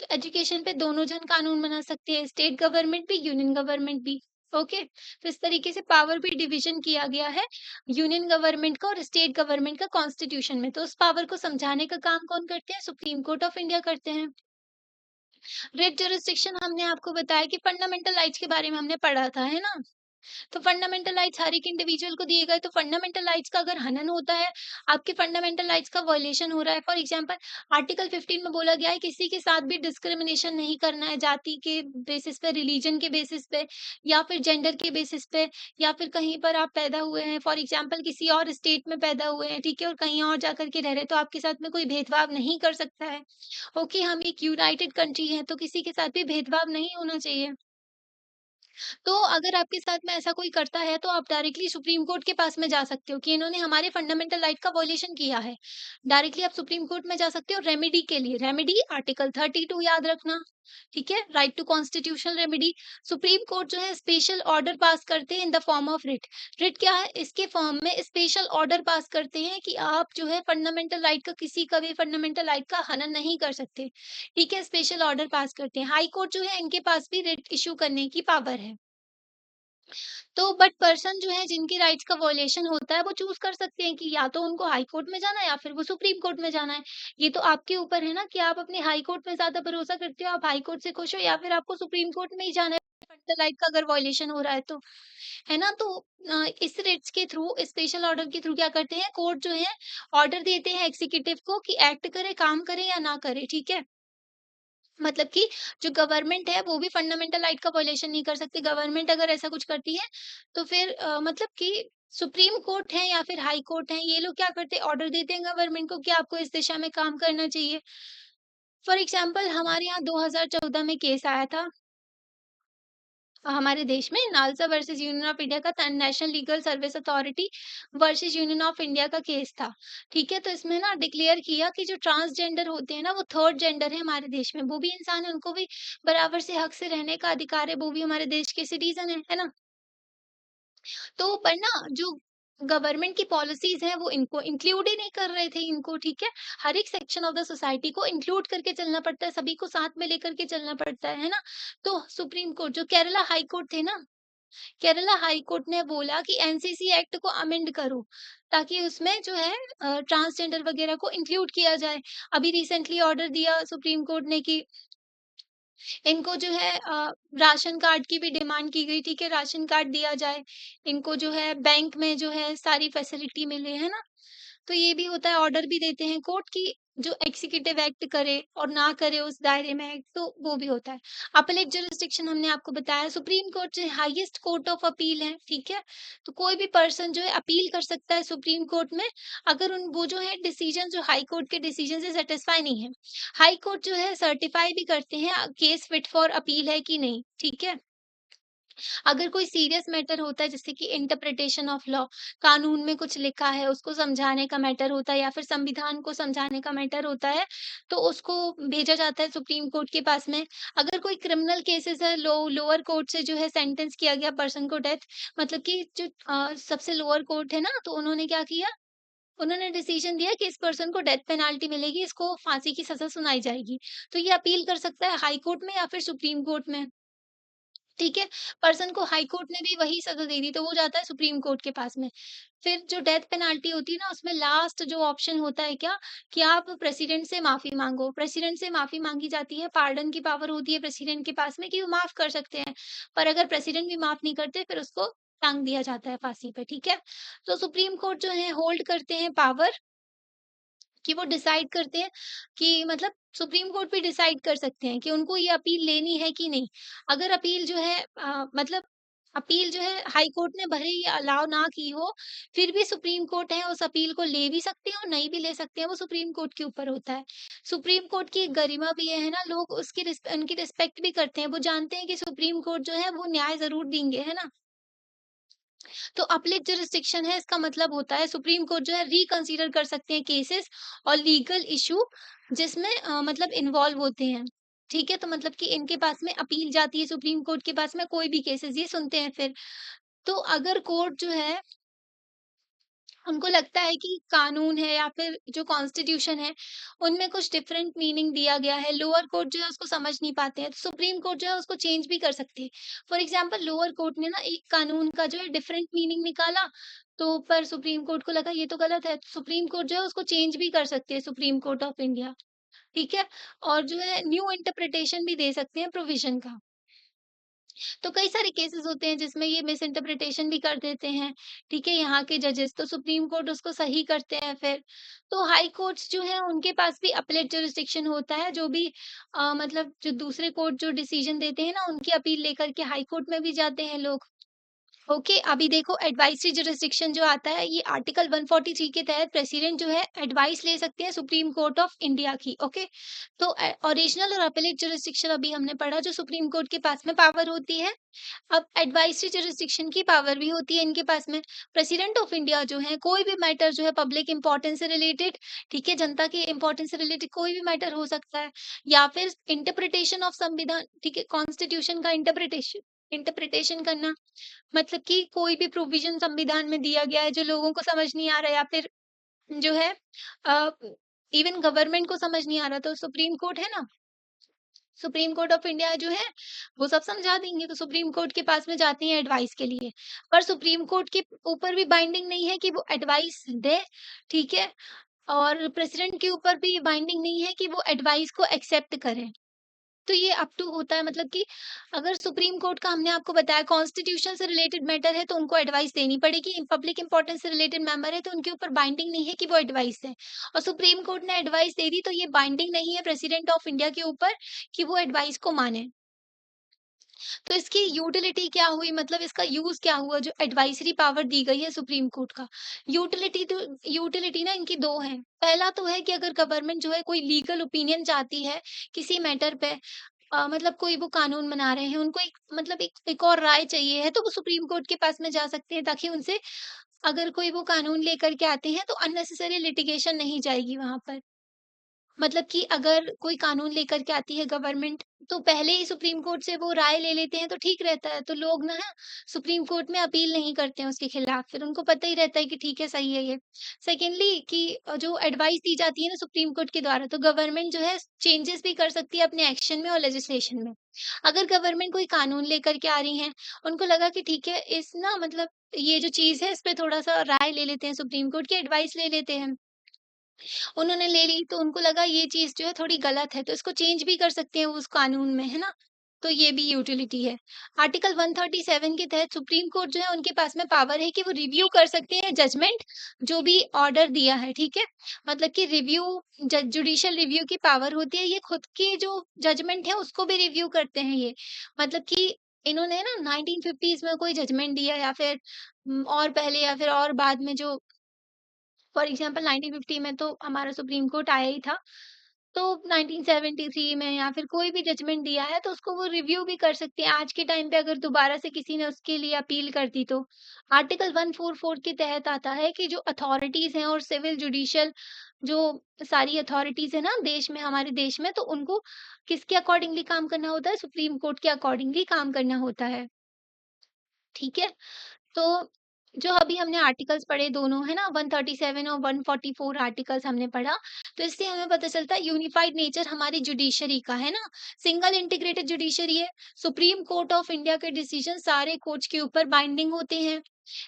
तो एजुकेशन पे दोनों जन कानून बना सकते हैं, स्टेट गवर्नमेंट भी, यूनियन गवर्नमेंट भी। ओके, तो इस तरीके से पावर भी डिवीजन किया गया है यूनियन गवर्नमेंट का और स्टेट गवर्नमेंट का कॉन्स्टिट्यूशन में। तो उस पावर को समझाने का काम कौन करते हैं? सुप्रीम कोर्ट ऑफ इंडिया करते हैं। रेड जुरिसडिक्शन हमने आपको बताया कि फंडामेंटल राइट्स के बारे में हमने पढ़ा था, है ना? तो फंडामेंटल राइट्स हर एक इंडिविजुअल को दिए गए, तो फंडामेंटल राइट्स का अगर हनन होता है, आपके फंडामेंटल राइट्स का वायलेशन हो रहा है, फॉर एग्जांपल आर्टिकल 15 में बोला गया है किसी के साथ भी डिस्क्रिमिनेशन नहीं करना है, जाति के बेसिस पे, रिलीजन के बेसिस पे, या फिर जेंडर के बेसिस पे, या फिर कहीं पर आप पैदा हुए हैं, फॉर एग्जांपल किसी और स्टेट में पैदा हुए हैं, ठीक है, और कहीं और जाकर के रह रहे हैं, तो आपके साथ में कोई भेदभाव नहीं कर सकता है। ओके, हम एक यूनाइटेड कंट्री है, तो किसी के साथ भी भेदभाव नहीं होना चाहिए। तो अगर आपके साथ में ऐसा कोई करता है, तो आप डायरेक्टली सुप्रीम कोर्ट के पास में जा सकते हो कि इन्होंने हमारे फंडामेंटल राइट का वॉयलेशन किया है। डायरेक्टली आप सुप्रीम कोर्ट में जा सकते हो रेमेडी के लिए। रेमेडी आर्टिकल 32 याद रखना, ठीक है? Right to constitutional remedy. Supreme court जो है स्पेशल ऑर्डर पास करते हैं in the form of writ. Writ क्या है? इसके फॉर्म में स्पेशल ऑर्डर पास करते हैं कि आप जो है फंडामेंटल राइट का, किसी का भी फंडामेंटल राइट का हनन नहीं कर सकते। ठीक है? स्पेशल ऑर्डर पास करते हैं। हाई कोर्ट जो है इनके पास भी रिट इश्यू करने की पावर है। तो बट पर्सन जो है जिनकी राइट्स का वॉयलेशन होता है, वो चूज़ कर सकते हैं कि या तो उनको हाई कोर्ट में जाना है या फिर वो सुप्रीम कोर्ट में जाना है। ये तो आपके ऊपर है ना कि आप अपने हाई कोर्ट में ज़्यादा भरोसा करते हो, आप हाई कोर्ट से खुश हो, या फिर आपको सुप्रीम कोर्ट में ही जाना है फंडामेंटल राइट का अगर वॉयलेशन हो रहा है तो। है ना? तो इस रिट्स के थ्रू, स्पेशल ऑर्डर के थ्रू क्या करते हैं, कोर्ट जो है ऑर्डर देते हैं एग्जीक्यूटिव को कि एक्ट करे, काम करे या ना करे, ठीक है? मतलब कि जो गवर्नमेंट है वो भी फंडामेंटल राइट का वॉयलेशन नहीं कर सकती। गवर्नमेंट अगर ऐसा कुछ करती है तो फिर मतलब कि सुप्रीम कोर्ट है या फिर हाई कोर्ट है, ये लोग क्या करते हैं, ऑर्डर देते हैं गवर्नमेंट को कि आपको इस दिशा में काम करना चाहिए। फॉर एग्जाम्पल हमारे यहाँ 2014 में केस आया था हमारे देश में NALSA versus Union of India का National Legal Service Authority versus Union of India का केस था। ठीक है, तो इसमें ना डिक्लेयर किया कि जो ट्रांसजेंडर होते हैं ना वो थर्ड जेंडर है हमारे देश में, वो भी इंसान है, उनको भी बराबर से हक से रहने का अधिकार है, वो भी हमारे देश के सिटीजन है ना। तो पर ना जो गवर्नमेंट की पॉलिसीज़ हैं वो इनको इंक्लूड ही नहीं कर रहे थे इनको, ठीक है? हर एक सेक्शन ऑफ द सोसाइटी को इंक्लूड करके चलना पड़ता है, सभी को साथ में लेकर के चलना पड़ता है ना? तो सुप्रीम कोर्ट जो केरला हाई कोर्ट थे ना, केरला हाई कोर्ट ने बोला कि एनसीसी एक्ट को अमेंड करो, ताकि उसमें जो है ट्रांसजेंडर वगैरह को इंक्लूड किया जाए। अभी रिसेंटली ऑर्डर दिया सुप्रीम कोर्ट ने कि इनको जो है राशन कार्ड की भी डिमांड की गई, ठीक है? राशन कार्ड दिया जाए, इनको जो है बैंक में जो है सारी फैसिलिटी मिले, है ना? तो ये भी होता है, ऑर्डर भी देते हैं कोर्ट की जो एग्जीक्यूटिव एक्ट करे और ना करे उस दायरे में एक्ट, तो वो भी होता है। अपीलेट जुरिसडिक्शन हमने आपको बताया, सुप्रीम कोर्ट जो हाईएस्ट कोर्ट ऑफ अपील है, ठीक है? तो कोई भी पर्सन जो है अपील कर सकता है सुप्रीम कोर्ट में, अगर उन वो जो है डिसीजन जो हाई कोर्ट के डिसीजन से सैटिस्फाई नहीं है। हाई कोर्ट जो है सर्टिफाई भी करते हैं केस फिट फॉर अपील है कि नहीं, ठीक है? अगर कोई सीरियस मैटर होता है जैसे कि इंटरप्रिटेशन ऑफ लॉ, कानून में कुछ लिखा है उसको समझाने का मैटर होता है या फिर संविधान को समझाने का मैटर होता है, तो उसको भेजा जाता है सुप्रीम कोर्ट के पास में। अगर कोई क्रिमिनल केसेस है, लोअर कोर्ट से जो है सेंटेंस किया गया पर्सन को डेथ, मतलब कि जो सबसे लोअर कोर्ट है ना, तो उन्होंने क्या किया, उन्होंने डिसीजन दिया कि इस पर्सन को डेथ पेनाल्टी मिलेगी, इसको फांसी की सजा सुनाई जाएगी। तो ये अपील कर सकता है हाई कोर्ट में या फिर सुप्रीम कोर्ट में। ठीक है? पर्सन को हाई कोर्ट ने भी वही सज़ा दे दी, तो वो जाता है सुप्रीम कोर्ट के पास में। फिर जो डेथ पेनल्टी होती है ना, उसमें लास्ट जो ऑप्शन होता है क्या, कि आप प्रेसिडेंट से माफ़ी माँगो। प्रेसिडेंट से माफ़ी माँगी जाती है, पार्डन की पावर होती है प्रेसिडेंट के पास में कि वो माफ़ कर सकते हैं। पर अगर प्रेसिडेंट भी माफ़ नहीं करते, फिर उसको टाँग दिया जाता है फांसी पे, ठीक है? तो सुप्रीम कोर्ट जो है होल्ड करते हैं पावर कि वो डिसाइड करते हैं कि मतलब सुप्रीम कोर्ट भी डिसाइड कर सकते हैं कि उनको ये अपील लेनी है कि नहीं। अगर अपील जो है मतलब अपील जो है हाई कोर्ट ने भले ही अलाउ ना की हो, फिर भी सुप्रीम कोर्ट है उस अपील को ले भी सकते हैं और नहीं भी ले सकते हैं, वो सुप्रीम कोर्ट के ऊपर होता है। सुप्रीम कोर्ट की एक गरिमा भी है ना, लोग उसकी उनकी रिस्पेक्ट भी करते हैं। वो जानते हैं कि सुप्रीम कोर्ट जो है वो न्याय ज़रूर देंगे, है ना? तो अपीलेट जुरिसडिक्शन है, इसका मतलब होता है सुप्रीम कोर्ट जो है रिकंसीडर कर सकते हैं केसेस और लीगल इशू जिसमें मतलब इन्वॉल्व होते हैं। ठीक है? तो मतलब कि इनके पास में अपील जाती है सुप्रीम कोर्ट के पास में, कोई भी केसेस ये सुनते हैं फिर। तो अगर कोर्ट जो है उनको लगता है कि कानून है या फिर जो कॉन्स्टिट्यूशन है, उनमें कुछ डिफरेंट मीनिंग दिया गया है, लोअर कोर्ट जो है उसको समझ नहीं पाते हैं, तो सुप्रीम कोर्ट जो है उसको चेंज भी कर सकती है। फॉर एग्जाम्पल लोअर कोर्ट ने ना एक कानून का जो है डिफरेंट मीनिंग निकाला, तो पर सुप्रीम कोर्ट को लगा ये तो गलत है, तो सुप्रीम कोर्ट जो है उसको चेंज भी कर सकती है, सुप्रीम कोर्ट ऑफ इंडिया, ठीक है? और जो है न्यू इंटरप्रिटेशन भी दे सकते हैं प्रोविज़न का। तो कई सारे केसेस होते हैं जिसमें ये मिस इंटरप्रिटेशन भी कर देते हैं, ठीक है? यहाँ के जजेस तो सुप्रीम कोर्ट उसको सही करते हैं फिर। तो हाई कोर्ट्स जो हैं उनके पास भी अपीलेट जुरिसडिक्शन होता है, जो भी मतलब जो दूसरे कोर्ट जो डिसीजन देते हैं ना उनकी अपील लेकर के हाई कोर्ट में भी जाते हैं लोग। ओके, अभी देखो एडवाइजरी जुरिसडिक्शन जो आता है ये आर्टिकल 143 के तहत प्रेसिडेंट जो है एडवाइस ले सकते हैं सुप्रीम कोर्ट ऑफ इंडिया की। ओके, तो ओरिजिनल और अपीलेट जुरिसडिक्शन अभी हमने पढ़ा जो सुप्रीम कोर्ट के पास में पावर होती है। अब एडवाइजरी जुरिसडिक्शन की पावर भी होती है इनके पास में। प्रेसिडेंट ऑफ इंडिया जो है कोई भी मैटर जो है पब्लिक इंपॉर्टेंस से रिलेटेड, ठीक है, जनता के इंपॉर्टेंस से रिलेटेड कोई भी मैटर हो सकता है, या फिर इंटरप्रिटेशन ऑफ संविधान, ठीक है, कॉन्स्टिट्यूशन का इंटरप्रिटेशन इंटरप्रिटेशन करना, मतलब कि कोई भी प्रोविज़न संविधान में दिया गया है जो लोगों को समझ नहीं आ रहा है या फिर जो है अ, इवन गवर्नमेंट को समझ नहीं आ रहा, तो सुप्रीम कोर्ट है ना, सुप्रीम कोर्ट ऑफ इंडिया जो है वो सब समझा देंगे, तो सुप्रीम कोर्ट के पास में जाती हैं एडवाइस के लिए। पर सुप्रीम कोर्ट के ऊपर भी बाइंडिंग नहीं है कि वो एडवाइस दे, ठीक है? और प्रेसिडेंट के ऊपर भी बाइंडिंग नहीं है कि वो एडवाइस को एक्सेप्ट करें। तो ये अप टू होता है, मतलब कि अगर सुप्रीम कोर्ट का हमने आपको बताया कॉन्स्टिट्यूशन से रिलेटेड मैटर है तो उनको एडवाइस देनी पड़ेगी, पब्लिक इंपॉर्टेंस से रिलेटेड मेंबर है तो उनके ऊपर बाइंडिंग नहीं है कि वो एडवाइस दें, और सुप्रीम कोर्ट ने एडवाइस दे दी तो ये बाइंडिंग नहीं है प्रेसिडेंट ऑफ इंडिया के ऊपर कि वो एडवाइस को माने। तो इसकी यूटिलिटी क्या हुई, मतलब इसका यूज़ क्या हुआ जो एडवाइजरी पावर दी गई है सुप्रीम कोर्ट का? यूटिलिटी ना इनकी 2 हैं। पहला तो है कि अगर गवर्नमेंट जो है कोई लीगल ओपिनियन चाहती है किसी मैटर पे, मतलब कोई वो कानून बना रहे हैं, उनको एक मतलब एक और राय चाहिए है, तो वो सुप्रीम कोर्ट के पास में जा सकते हैं, ताकि उनसे अगर कोई वो कानून लेकर के आते हैं तो अननेसेसरी लिटिगेशन नहीं जाएगी वहाँ पर। मतलब कि अगर कोई कानून लेकर के आती है गवर्नमेंट, तो पहले ही सुप्रीम कोर्ट से वो राय ले लेते हैं तो ठीक रहता है। तो लोग ना सुप्रीम कोर्ट में अपील नहीं करते हैं उसके खिलाफ, फिर उनको पता ही रहता है कि ठीक है, सही है ये। सेकेंडली कि जो एडवाइस दी जाती है ना सुप्रीम कोर्ट के द्वारा, तो गवर्नमेंट जो है चेंजेस भी कर सकती है अपने एक्शन में और लेजिस्लेशन में। अगर गवर्नमेंट कोई कानून लेकर के आ रही है, उनको लगा कि ठीक है, इस ना मतलब ये जो चीज़ है इस पे थोड़ा-सा राय ले लेते हैं, सुप्रीम कोर्ट की एडवाइस ले लेते हैं। उन्होंने ले ली तो उनको लगा ये चीज़ जो है थोड़ी गलत है, तो इसको चेंज भी कर सकते हैं उस कानून में, है ना? तो ये भी यूटिलिटी है। आर्टिकल 137 के तहत सुप्रीम कोर्ट जो है उनके पास में पावर है कि वो रिव्यू कर सकते हैं जजमेंट, जो भी ऑर्डर दिया है, ठीक है? मतलब कि रिव्यू ज जुडिशियल रिव्यू की पावर होती है, ये खुद के जो जजमेंट है उसको भी रिव्यू करते हैं ये। मतलब कि इन्होंने ना 1950s में कोई जजमेंट दिया या फिर और पहले या फिर और बाद में जो फॉर एग्जाम्पल 1950 में तो हमारा सुप्रीम कोर्ट आया ही था। तो 1973 में या फिर कोई भी जजमेंट दिया है तो उसको वो रिव्यू भी कर सकते हैं। आज के टाइम पे अगर दोबारा से किसी ने उसके लिए अपील कर दी तो। आर्टिकल 144 के तहत आता है कि जो अथॉरिटीज़ हैं और सिविल जुडिशियल जो सारी अथॉरिटीज़ है ना देश में, हमारे देश में, तो उनको किसके अकॉर्डिंगली काम करना होता है? सुप्रीम कोर्ट के अकॉर्डिंगली काम करना होता है। ठीक है? तो जो अभी हमने आर्टिकल्स पढ़े दोनों, है ना? 137 और 144 आर्टिकल्स हमने पढ़ा, तो इससे हमें पता चलता है यूनिफाइड नेचर हमारी जुडिशरी का, है ना? सिंगल इंटीग्रेटेड जुडिशरी है। सुप्रीम कोर्ट ऑफ इंडिया के डिसीजन सारे कोर्ट्स के ऊपर बाइंडिंग होते हैं,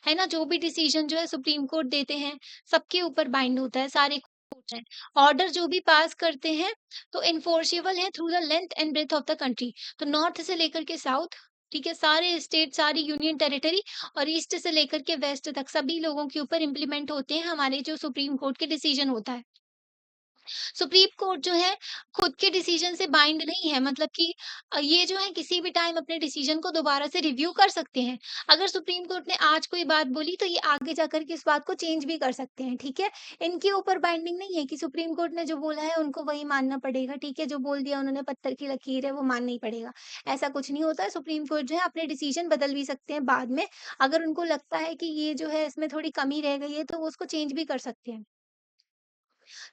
है ना? जो भी डिसीजन जो है सुप्रीम कोर्ट देते हैं, सबके ऊपर बाइंड होता है, सारे कोर्ट्स हैं। ऑर्डर जो भी पास करते हैं, तो एन्फोर्सेबल है through the length and breadth of the country. तो नॉर्थ से लेकर के साउथ, ठीक है? सारे स्टेट, सारी यूनियन टेरिटरी और ईस्ट से लेकर के वेस्ट तक सभी लोगों के ऊपर इम्प्लीमेंट होते हैं हमारे जो सुप्रीम कोर्ट के डिसीजन होता है। सुप्रीम कोर्ट जो है खुद के डिसीजन से बाइंड नहीं है, मतलब कि ये जो है किसी भी टाइम अपने डिसीजन को दोबारा से रिव्यू कर सकते हैं। अगर सुप्रीम कोर्ट ने आज कोई बात बोली तो ये आगे जाकर के इस बात को चेंज भी कर सकते हैं, ठीक है? इनके ऊपर बाइंडिंग नहीं है कि सुप्रीम कोर्ट ने जो बोला है उनको वही मानना पड़ेगा, ठीक है? जो बोल दिया उन्होंने पत्थर की लकीर है वो मानना ही पड़ेगा। ऐसा कुछ नहीं होता है, सुप्रीम कोर्ट जो है अपने डिसीजन बदल भी सकते हैं बाद में। अगर उनको लगता है कि ये जो है इसमें थोड़ी कमी रह गई है तो वो उसको चेंज भी कर सकते हैं।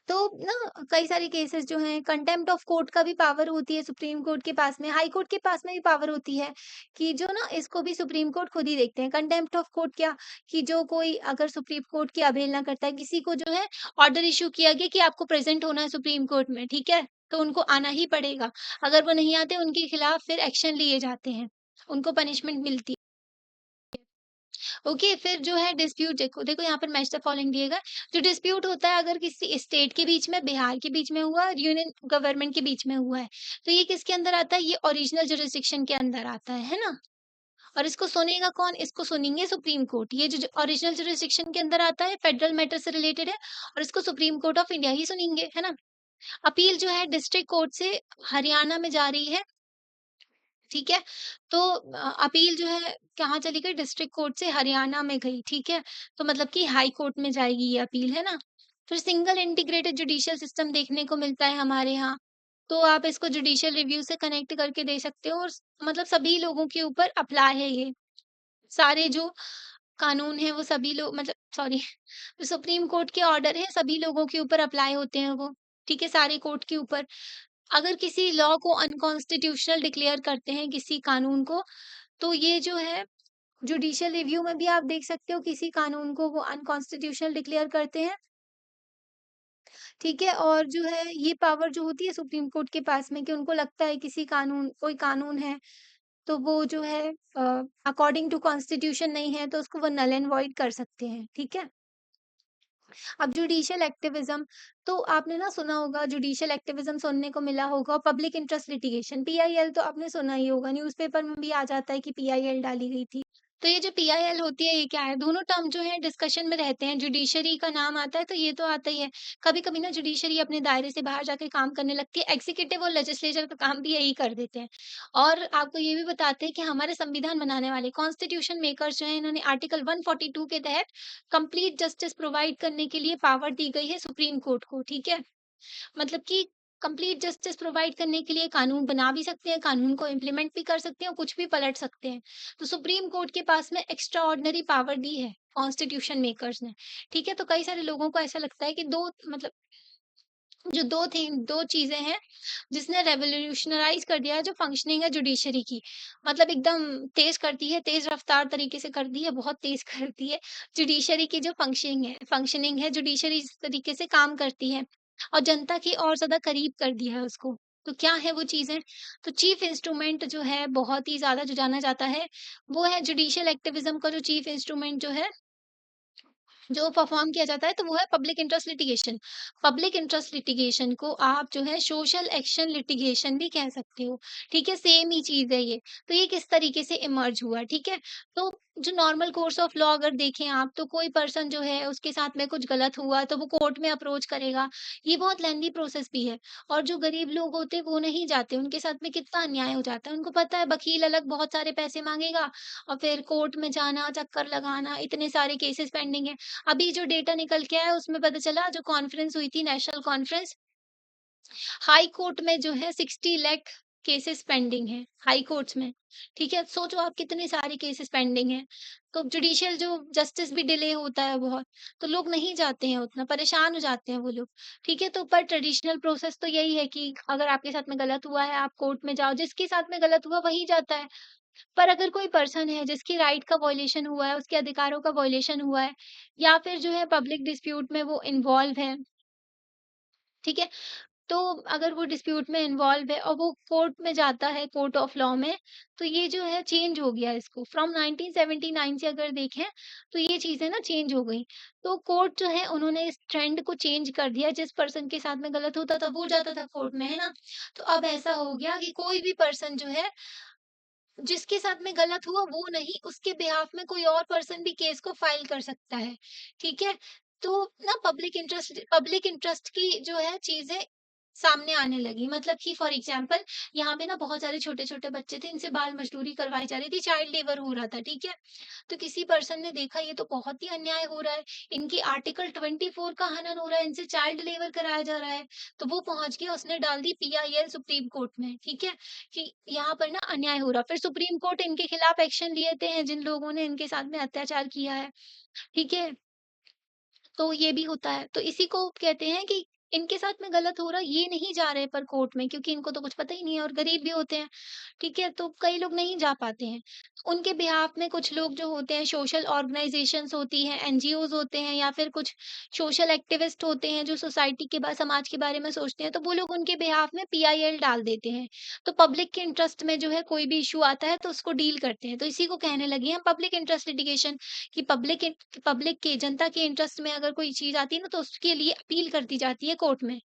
तो ना कई सारे केसेस जो हैं कंटेम्प्ट ऑफ कोर्ट का भी पावर होती है सुप्रीम कोर्ट के पास में, हाई कोर्ट के पास में भी पावर होती है कि जो ना इसको भी सुप्रीम कोर्ट खुद ही देखते हैं। कंटेम्प्ट ऑफ कोर्ट क्या, कि जो कोई अगर सुप्रीम कोर्ट की अवहेलना करता है, किसी को जो है ऑर्डर इश्यू किया गया कि आपको प्रेजेंट होना है सुप्रीम कोर्ट में, ठीक है? तो उनको आना ही पड़ेगा। अगर वो नहीं आते उनके खिलाफ फिर एक्शन लिए जाते हैं, उनको पनिशमेंट मिलती है। ओके, फिर जो है डिस्प्यूट, देखो देखो यहाँ पर मैच द फॉलोइंग दिएगा। जो डिस्प्यूट होता है अगर किसी स्टेट के बीच में, बिहार के बीच में हुआ और यूनियन गवर्नमेंट के बीच में हुआ है, तो ये किसके अंदर आता है? ये ओरिजिनल जुरिसडिक्शन के अंदर आता है ना? और इसको सुनेगा कौन? इसको सुनेंगे सुप्रीम कोर्ट। ये जो ओरिजिनल जुरिसडिक्शन के अंदर आता है, फेडरल मैटर से रिलेटेड है, और इसको सुप्रीम कोर्ट ऑफ इंडिया ही सुनेंगे, है ना? अपील जो है डिस्ट्रिक्ट कोर्ट से हरियाणा में जा रही है, ठीक है? तो अपील जो है कहाँ चली गई? डिस्ट्रिक्ट कोर्ट से हरियाणा में गई, ठीक है? तो मतलब कि हाई कोर्ट में जाएगी ये अपील, है ना? फिर सिंगल इंटीग्रेटेड जुडिशियल सिस्टम देखने को मिलता है हमारे यहाँ। तो आप इसको जुडिशियल रिव्यू से कनेक्ट करके दे सकते हो, और मतलब सभी लोगों के ऊपर अप्लाई है ये। सारे जो कानून हैं वो सभी लोग, मतलब सॉरी, जो सुप्रीम कोर्ट के ऑर्डर हैं सभी लोगों के ऊपर अप्लाई होते हैं वो, ठीक है? सारे कोर्ट के ऊपर। अगर किसी लॉ को अनकॉन्स्टिट्यूशनल डिक्लेयर करते हैं, किसी कानून को, तो ये जो है जुडिशियल रिव्यू में भी आप देख सकते हो, किसी कानून को वो अनकॉन्स्टिट्यूशनल डिक्लेयर करते हैं, ठीक है? और जो है ये पावर जो होती है सुप्रीम कोर्ट के पास में कि उनको लगता है किसी कानून, कोई कानून है, तो वो जो है अकॉर्डिंग टू कॉन्स्टिट्यूशन नहीं है तो उसको वो नल एंड वॉइड कर सकते हैं, ठीक है? अब जुडिशियल एक्टिविज्म, तो आपने ना सुना होगा, जुडिशियल एक्टिविज्म सुनने को मिला होगा, पब्लिक इंटरेस्ट लिटिगेशन, पीआईएल तो आपने सुना ही होगा, न्यूज़पेपर में भी आ जाता है कि पीआईएल डाली गई थी। तो ये जो पीआईएल होती है ये क्या है? दोनों टर्म जो है डिस्कशन में रहते हैं। जुडिशरी का नाम आता है तो ये तो आता ही है। कभी-कभी ना जुडिशरी अपने दायरे से बाहर जाके काम करने लगती है। एग्ज़ीक्यूटिव और लेजिस्लेचर का काम भी यही कर देते हैं। और आपको ये भी बताते हैं कि हमारे संविधान बनाने वाले कॉन्स्टिट्यूशन मेकर्स जो हैं इन्होंने आर्टिकल 142 के तहत कंप्लीट जस्टिस प्रोवाइड करने के लिए पावर दी गई है सुप्रीम कोर्ट को, ठीक है? मतलब कि कंप्लीट जस्टिस प्रोवाइड करने के लिए कानून बना भी सकते हैं, कानून को इम्प्लीमेंट भी कर सकते हैं और कुछ भी पलट सकते हैं। तो सुप्रीम कोर्ट के पास में एक्स्ट्रा ऑर्डिनरी पावर दी है कॉन्स्टिट्यूशन मेकर्स ने, ठीक है? तो कई सारे लोगों को ऐसा लगता है कि 2 मतलब जो 2 चीज़ें हैं जिसने रेवोल्यूशनराइज़ कर दिया है जो फंक्शनिंग है जुडिशरी की। मतलब एकदम तेज़ करती है, तेज़ रफ़्तार तरीके से कर दी है, बहुत तेज़ करती है। जुडिशरी की जो फंक्शनिंग है जुडिशरी जिस तरीके से काम करती है और जनता के और ज़्यादा करीब कर दिया है उसको। तो क्या है वो चीज़ें? तो चीफ़ इंस्ट्रूमेंट जो है बहुत ही ज़्यादा जो जाना जाता है, वो है जुडिशियल एक्टिविज़्म का जो चीफ़ इंस्ट्रूमेंट जो परफ़ॉर्म किया जाता है तो वो है public interest litigation. Public interest litigation को आप जो है सोशल एक्शन लिटिगेशन भी कह सकते हो, ठीक है? सेम ही चीज़ है ये। तो ये किस तरीके से इमर्ज हुआ, ठीक है? तो जो नॉर्मल कोर्स ऑफ लॉ अगर देखें आप तो कोई पर्सन जो है उसके साथ में कुछ गलत हुआ तो वो कोर्ट में अप्रोच करेगा। ये बहुत लेंदी प्रोसेस भी है और जो गरीब लोग होते हैं वो नहीं जाते, उनके साथ में कितना अन्याय हो जाता है। उनको पता है वकील अलग बहुत सारे पैसे माँगेगा और फिर कोर्ट में जाना, चक्कर लगाना, इतने सारे केसेस पेंडिंग है। अभी जो डेटा निकल के आया उसमें पता चला जो कॉन्फ्रेंस हुई थी नेशनल कॉन्फ्रेंस, हाई कोर्ट में जो है 60 लाख केसेस पेंडिंग हैं, हाई कोर्ट्स में, ठीक है? सोचो आप कितने सारे केसेस पेंडिंग हैं। तो जुडिशियल जो जस्टिस भी डिले होता है बहुत, तो लोग नहीं जाते हैं उतना, परेशान हो जाते हैं वो लोग, ठीक है? तो पर ट्रेडिशनल प्रोसेस तो यही है कि अगर आपके साथ में गलत हुआ है, आप कोर्ट में जाओ, जिसके साथ में गलत हुआ वही जाता है। पर अगर कोई पर्सन है जिसकी राइट का वॉयलेशन हुआ है, उसके अधिकारों का वॉयलेशन हुआ है या फिर जो है पब्लिक डिस्प्यूट में वो इन्वॉल्व है, ठीक है? तो अगर वो डिस्प्यूट में इन्वॉल्व है और वो कोर्ट में जाता है, कोर्ट ऑफ लॉ में, तो ये जो है चेंज हो गया इसको फ्रॉम 1979 से अगर देखें, तो ये चीज़ें ना चेंज हो गई। तो कोर्ट जो है उन्होंने इस ट्रेंड को चेंज कर दिया, जिस पर्सन के साथ में गलत होता था वो जाता था कोर्ट में, है ना? तो अब ऐसा हो गया कि कोई भी पर्सन जो है जिसके साथ में गलत हुआ वो नहीं, उसके बिहाफ़ में कोई और पर्सन भी केस को फाइल कर सकता है, ठीक है? तो ना पब्लिक इंटरेस्ट की जो है चीज़ें सामने आने लगी। मतलब कि फॉर एग्ज़ाम्पल यहाँ पे ना बहुत सारे छोटे-छोटे बच्चे थे, इनसे बाल मज़दूरी करवाई जा रही थी, चाइल्ड लेबर हो रहा था, ठीक है? तो किसी पर्सन ने देखा ये तो बहुत ही अन्याय हो रहा है, इनकी आर्टिकल 24 का हनन हो रहा है, इनसे चाइल्ड लेबर कराया जा रहा है। तो वो पहुँच गया, उसने डाल दी पीआईएल सुप्रीम कोर्ट में, ठीक है? कि यहाँ पर ना अन्याय हो रहा। फिर सुप्रीम कोर्ट इनके खिलाफ एक्शन लेते हैं जिन लोगों ने इनके साथ में अत्याचार किया है, ठीक है? तो ये भी होता है। तो इसी को कहते हैं कि इनके साथ में गलत हो रहा है, ये नहीं जा रहे पर कोर्ट में क्योंकि इनको तो कुछ पता ही नहीं है और गरीब भी होते हैं, ठीक है? तो कई लोग नहीं जा पाते हैं। उनके बिहाफ़ में कुछ लोग जो होते हैं सोशल ऑर्गनाइज़ेशंस होती हैं, एनजीओज़ होते हैं या फिर कुछ सोशल एक्टिविस्ट होते हैं जो सोसाइटी के समाज के बारे में सोचते हैं, तो वो लोग उनके बिहाफ़ में पीआईएल डाल देते हैं। तो पब्लिक के इंटरेस्ट में जो है कोई भी इश्यू आता है तो उसको डील करते हैं। तो इसी को कहने लगे हैं पब्लिक इंटरेस्ट लिटिगेशन कि पब्लिक के जनता के इंटरेस्ट में अगर कोई चीज़ आती है ना तो उसके लिए अपील कर दी जाती है कोर्ट में।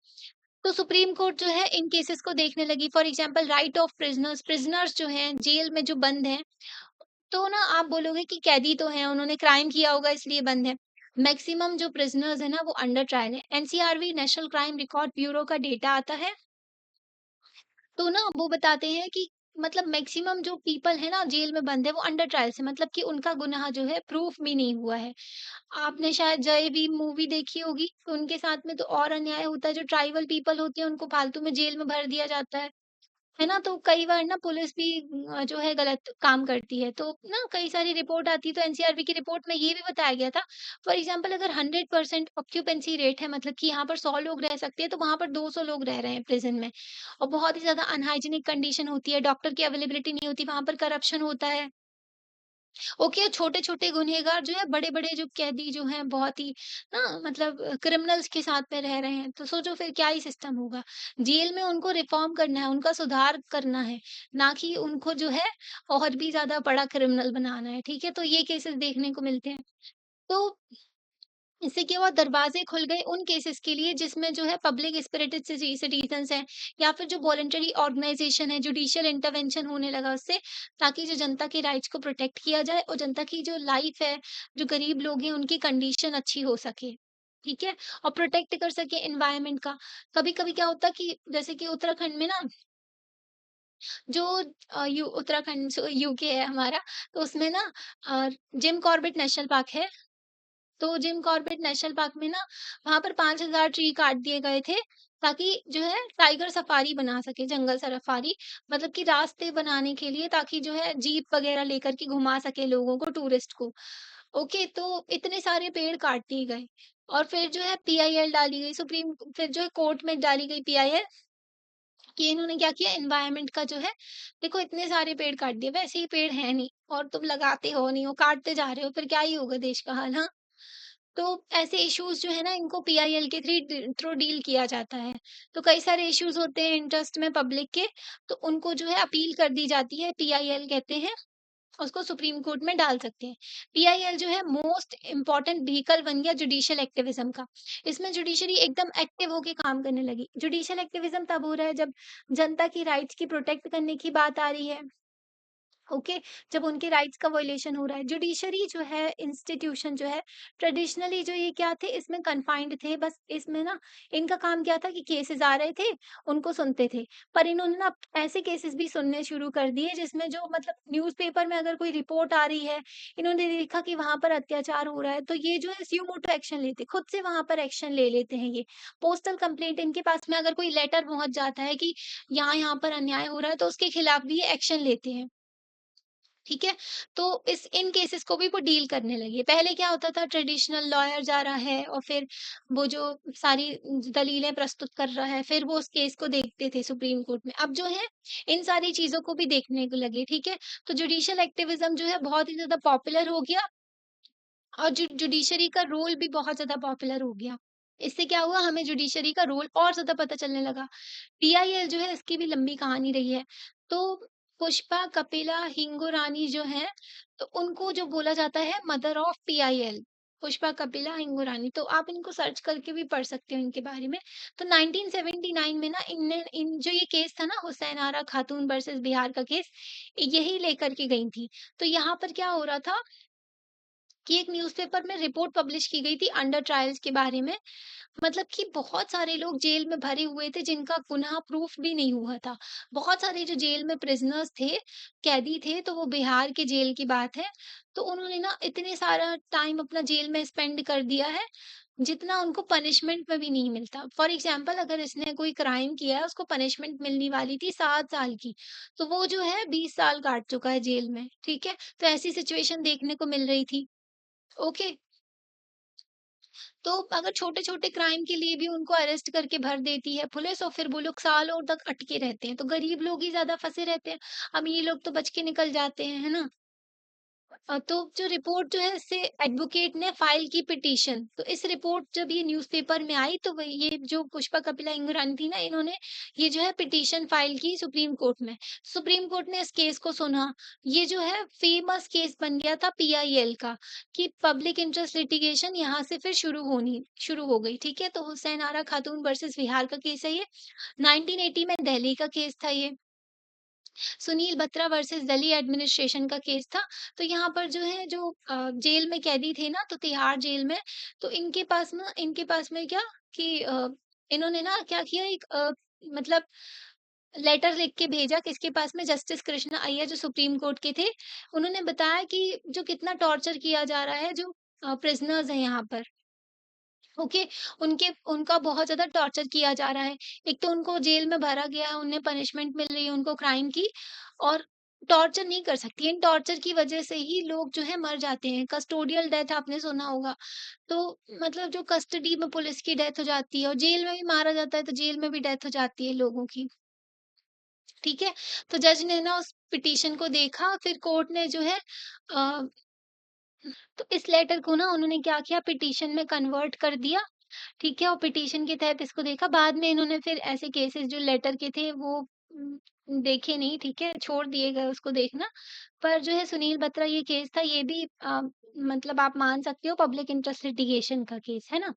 तो सुप्रीम कोर्ट जो है इन केसेस को देखने लगी for example right of prisoners जो हैं जेल में जो बंद हैं, तो ना आप बोलोगे कि कैदी तो हैं, उन्होंने क्राइम किया होगा इसलिए बंद है। मैक्सिमम जो प्रिजनर्स हैं ना वो अंडर ट्रायल है। NCRB national crime record bureau का डेटा आता है तो ना वो बताते हैं कि मतलब मैक्सिमम जो पीपल है ना जेल में बंद है वो अंडर ट्रायल से मतलब कि उनका गुनाह जो है प्रूफ भी नहीं हुआ है। आपने शायद जय भीम मूवी देखी होगी, तो उनके साथ में तो और अन्याय होता है, जो ट्राइबल पीपल होते हैं उनको फालतू में जेल में भर दिया जाता है ना? तो कई बार ना पुलिस भी जो है गलत काम करती है, तो ना कई सारी रिपोर्ट आती है तो एनसीआरबी की रिपोर्ट में ये भी बताया गया था, फॉर एग्ज़ाम्पल अगर 100% ऑक्यूपेंसी रेट है मतलब कि यहाँ पर 100 लोग रह सकते हैं, तो वहाँ पर 200 लोग रह रहे हैं प्रिज़न में और बहुत ही ज़्यादा अनहाइजीनिक कंडीशन होती है, डॉक्टर की अवेलेबिलिटी नहीं होती, वहाँ पर करप्शन होता है। ओके, छोटे-छोटे गुनहगार जो है बड़े-बड़े जो कैदी जो हैं बहुत ही ना मतलब क्रिमिनल्स के साथ में रह रहे हैं, तो सोचो फिर क्या ही सिस्टम होगा। जेल में उनको रिफ़ॉर्म करना है, उनका सुधार करना है, ना कि उनको जो है और भी ज़्यादा बड़ा क्रिमिनल बनाना है, ठीक है? तो ये केसेस देखने को मिलते हैं। तो इससे क्या हुआ, दरवाजे खुल गए उन केसेस के लिए जिसमें जो है पब्लिक स्पिरिटेड सिटीजन्स हैं, या फिर जो वॉलंटरी ऑर्गेनाइजेशन है, जुडिशियल इंटरवेंशन होने लगा उससे, ताकि जो जनता के राइट्स को प्रोटेक्ट किया जाए और जनता की जो लाइफ है, जो गरीब लोग हैं उनकी कंडीशन अच्छी हो सके, ठीक है, और प्रोटेक्ट कर सके एनवायरमेंट का। कभी कभी क्या होता कि जैसे कि उत्तराखंड में ना, जो उत्तराखंड यूके है हमारा, तो उसमें ना जिम कॉर्बेट नेशनल पार्क है। तो जिम कॉर्बेट नेशनल पार्क में ना, वहाँ पर 5,000 ट्री काट दिए गए थे, ताकि जो है टाइगर सफारी बना सके, जंगल सफारी, मतलब कि रास्ते बनाने के लिए, ताकि जो है जीप वगैरह लेकर के घुमा सके लोगों को, टूरिस्ट को। ओके, तो इतने सारे पेड़ काट दिए गए, और फिर जो है पीआईएल डाली गई, फिर जो है कोर्ट में डाली गई पीआईएल, कि इन्होंने क्या किया, एनवायरनमेंट का जो है, देखो इतने सारे पेड़ काट दिए, वैसे ही पेड़ है नहीं और तुम लगाते हो नहीं हो, काटते जा रहे हो, फिर क्या ही होगा देश का हाल, हाँ? तो ऐसे इश्यूज़ जो है ना, इनको पीआईएल के थ्रू डील किया जाता है। तो कई सारे इश्यूज़ होते हैं इंटरेस्ट में पब्लिक के, तो उनको जो है अपील कर दी जाती है, पीआईएल कहते हैं, उसको सुप्रीम कोर्ट में डाल सकते हैं। पीआईएल जो है मोस्ट इम्पोर्टेंट व्हीकल बन गया जुडिशियल एक्टिविज़्म का। इसमें जुडिशरी एकदम एक्टिव होके काम करने लगी। जुडिशियल एक्टिविज़्म तब हो रहा है जब जनता की राइट्स की प्रोटेक्ट करने की बात आ रही है। ओके, जब उनके राइट्स का वायलेशन हो रहा है, जुडिशरी जो है इंस्टीट्यूशन जो है, ट्रेडिशनली जो ये क्या थे, इसमें कन्फाइंड थे, बस इसमें ना इनका काम क्या था कि केसेस आ रहे थे, उनको सुनते थे। पर इन्होंने ना ऐसे केसेस भी सुनने शुरू कर दिए जिसमें जो मतलब न्यूज़पेपर में अगर कोई रिपोर्ट आ रही है, इन्होंने देखा कि वहाँ पर अत्याचार हो रहा है, तो ये जो है स्यू मोटो एक्शन लेते, खुद से वहाँ पर एक्शन ले लेते हैं ये। पोस्टल कंप्लेंट, इनके पास में अगर कोई लेटर पहुँच जाता है कि यहाँ-यहाँ पर अन्याय हो रहा है, तो उसके खिलाफ भी ये एक्शन लेते हैं। ठीक है? तो इस इन केसेस को भी वो डील करने लगी है। पहले क्या होता था, ट्रेडिशनल लॉयर जा रहा है और फिर वो जो सारी दलीलें प्रस्तुत कर रहा है, फिर वो उस केस को देखते थे सुप्रीम कोर्ट में। अब जो है इन सारी चीज़ों को भी देखने को लगे, ठीक है? तो जुडिशियल एक्टिविज़्म जो है बहुत ही ज़्यादा पॉपुलर हो गया, और जुडिशरी का रोल भी बहुत ज़्यादा पॉपुलर हो गया। इससे क्या हुआ, हमें जुडिशरी का रोल और ज़्यादा पता चलने लगा। पीआईएल जो है इसकी भी लंबी कहानी रही है। तो पुष्पा, कपिला, हिंगू रानी जो हैं, तो उनको जो बोला जाता है mother of PIL. Pushpa, Kapila, Hingorani, तो आप इनको सर्च करके भी पढ़ सकते हो इनके बारे में। तो 1979 में ना इनने इन जो ये केस था ना, हुसैन आरा खातून वर्सेस बिहार का केस, यही लेकर के गई थी। तो यहाँ पर क्या हो रहा था कि एक न्यूज़पेपर में रिपोर्ट पब्लिश की गई थी अंडर ट्रायल्स के बारे में, मतलब कि बहुत सारे लोग जेल में भरे हुए थे जिनका गुनाह प्रूफ भी नहीं हुआ था। बहुत सारे जो जेल में प्रिज़नर्स थे, कैदी थे, तो वो बिहार के जेल की बात है। तो उन्होंने ना इतने सारा टाइम अपना जेल में स्पेंड कर दिया है, जितना उनको पनिशमेंट में भी नहीं मिलता। फॉर एग्ज़ाम्पल, अगर इसने कोई क्राइम किया है, उसको पनिशमेंट मिलने वाली थी 7 साल की, तो वो जो है 20 साल काट चुका है जेल में, ठीक है? तो ऐसी सिचुएशन देखने को मिल रही थी। ओके। तो अगर छोटे-छोटे क्राइम के लिए भी उनको अरेस्ट करके भर देती है पुलिस, और फिर वो लोग सालों तक अटके रहते हैं, तो गरीब लोग ही ज़्यादा फँसे रहते हैं। अमीर लोग तो बच के निकल जाते हैं, है ना? तो जो रिपोर्ट जो है, इससे एडवोकेट ने फाइल की पिटीशन, तो इस रिपोर्ट जब ये न्यूज़पेपर में आई, तो वही ये जो पुष्पा कपिला इंगुरानी थी ना, इन्होंने ये जो है पिटीशन फाइल की सुप्रीम कोर्ट में। सुप्रीम कोर्ट ने इस केस को सुना। ये जो है फेमस केस बन गया था पीआईएल का, कि पब्लिक इंटरेस्ट लिटिगेशन यहाँ से फिर शुरू हो गई, ठीक है? तो हुसैन आरा खातून वर्सेस बिहार का केस है ये। 1980 में दिल्ली का केस था ये। सुनील बत्रा वर्सेस दिल्ली एडमिनिस्ट्रेशन का केस था। तो यहाँ पर जो है, जो जेल में कैदी थे ना, तो तिहाड़ जेल में, तो इनके पास में क्या कि इन्होंने ना क्या किया, एक मतलब लेटर लिख के भेजा किसके पास में, जस्टिस कृष्णा अय्यर जो सुप्रीम कोर्ट के थे। उन्होंने बताया कि जो कितना टॉर्चर किया जा रहा है, जो प्रिजनर्स हैं यहाँ पर, ओके, उनका बहुत ज़्यादा टॉर्चर किया जा रहा है। एक तो उनको जेल में भरा गया है, उन्हें पनिशमेंट मिल रही है उनको क्राइम की, और टॉर्चर नहीं कर सकती। इन टॉर्चर की वज़ह से ही लोग जो है मर जाते हैं। कस्टोडियल डेथ आपने सुना होगा। तो मतलब जो कस्टडी में पुलिस की डेथ हो जाती है, और जेल में भी मारा जाता है, तो जेल में भी डेथ हो जाती है लोगों की, ठीक है? तो जज ने ना उस पिटीशन को देखा, फिर कोर्ट ने जो है अ, तो इस लेटर को ना उन्होंने क्या किया, पिटीशन में कन्वर्ट कर दिया, ठीक है? और पिटीशन के तहत इसको देखा। बाद में इन्होंने फिर ऐसे केसेस जो लेटर के थे वो देखे नहीं, ठीक है? छोड़ दिए गए उसको देखना। पर जो है सुनील बत्रा ये केस था, ये भी मतलब आप मान सकते हो पब्लिक इंटरेस्ट लिटिगेशन का केस है ना।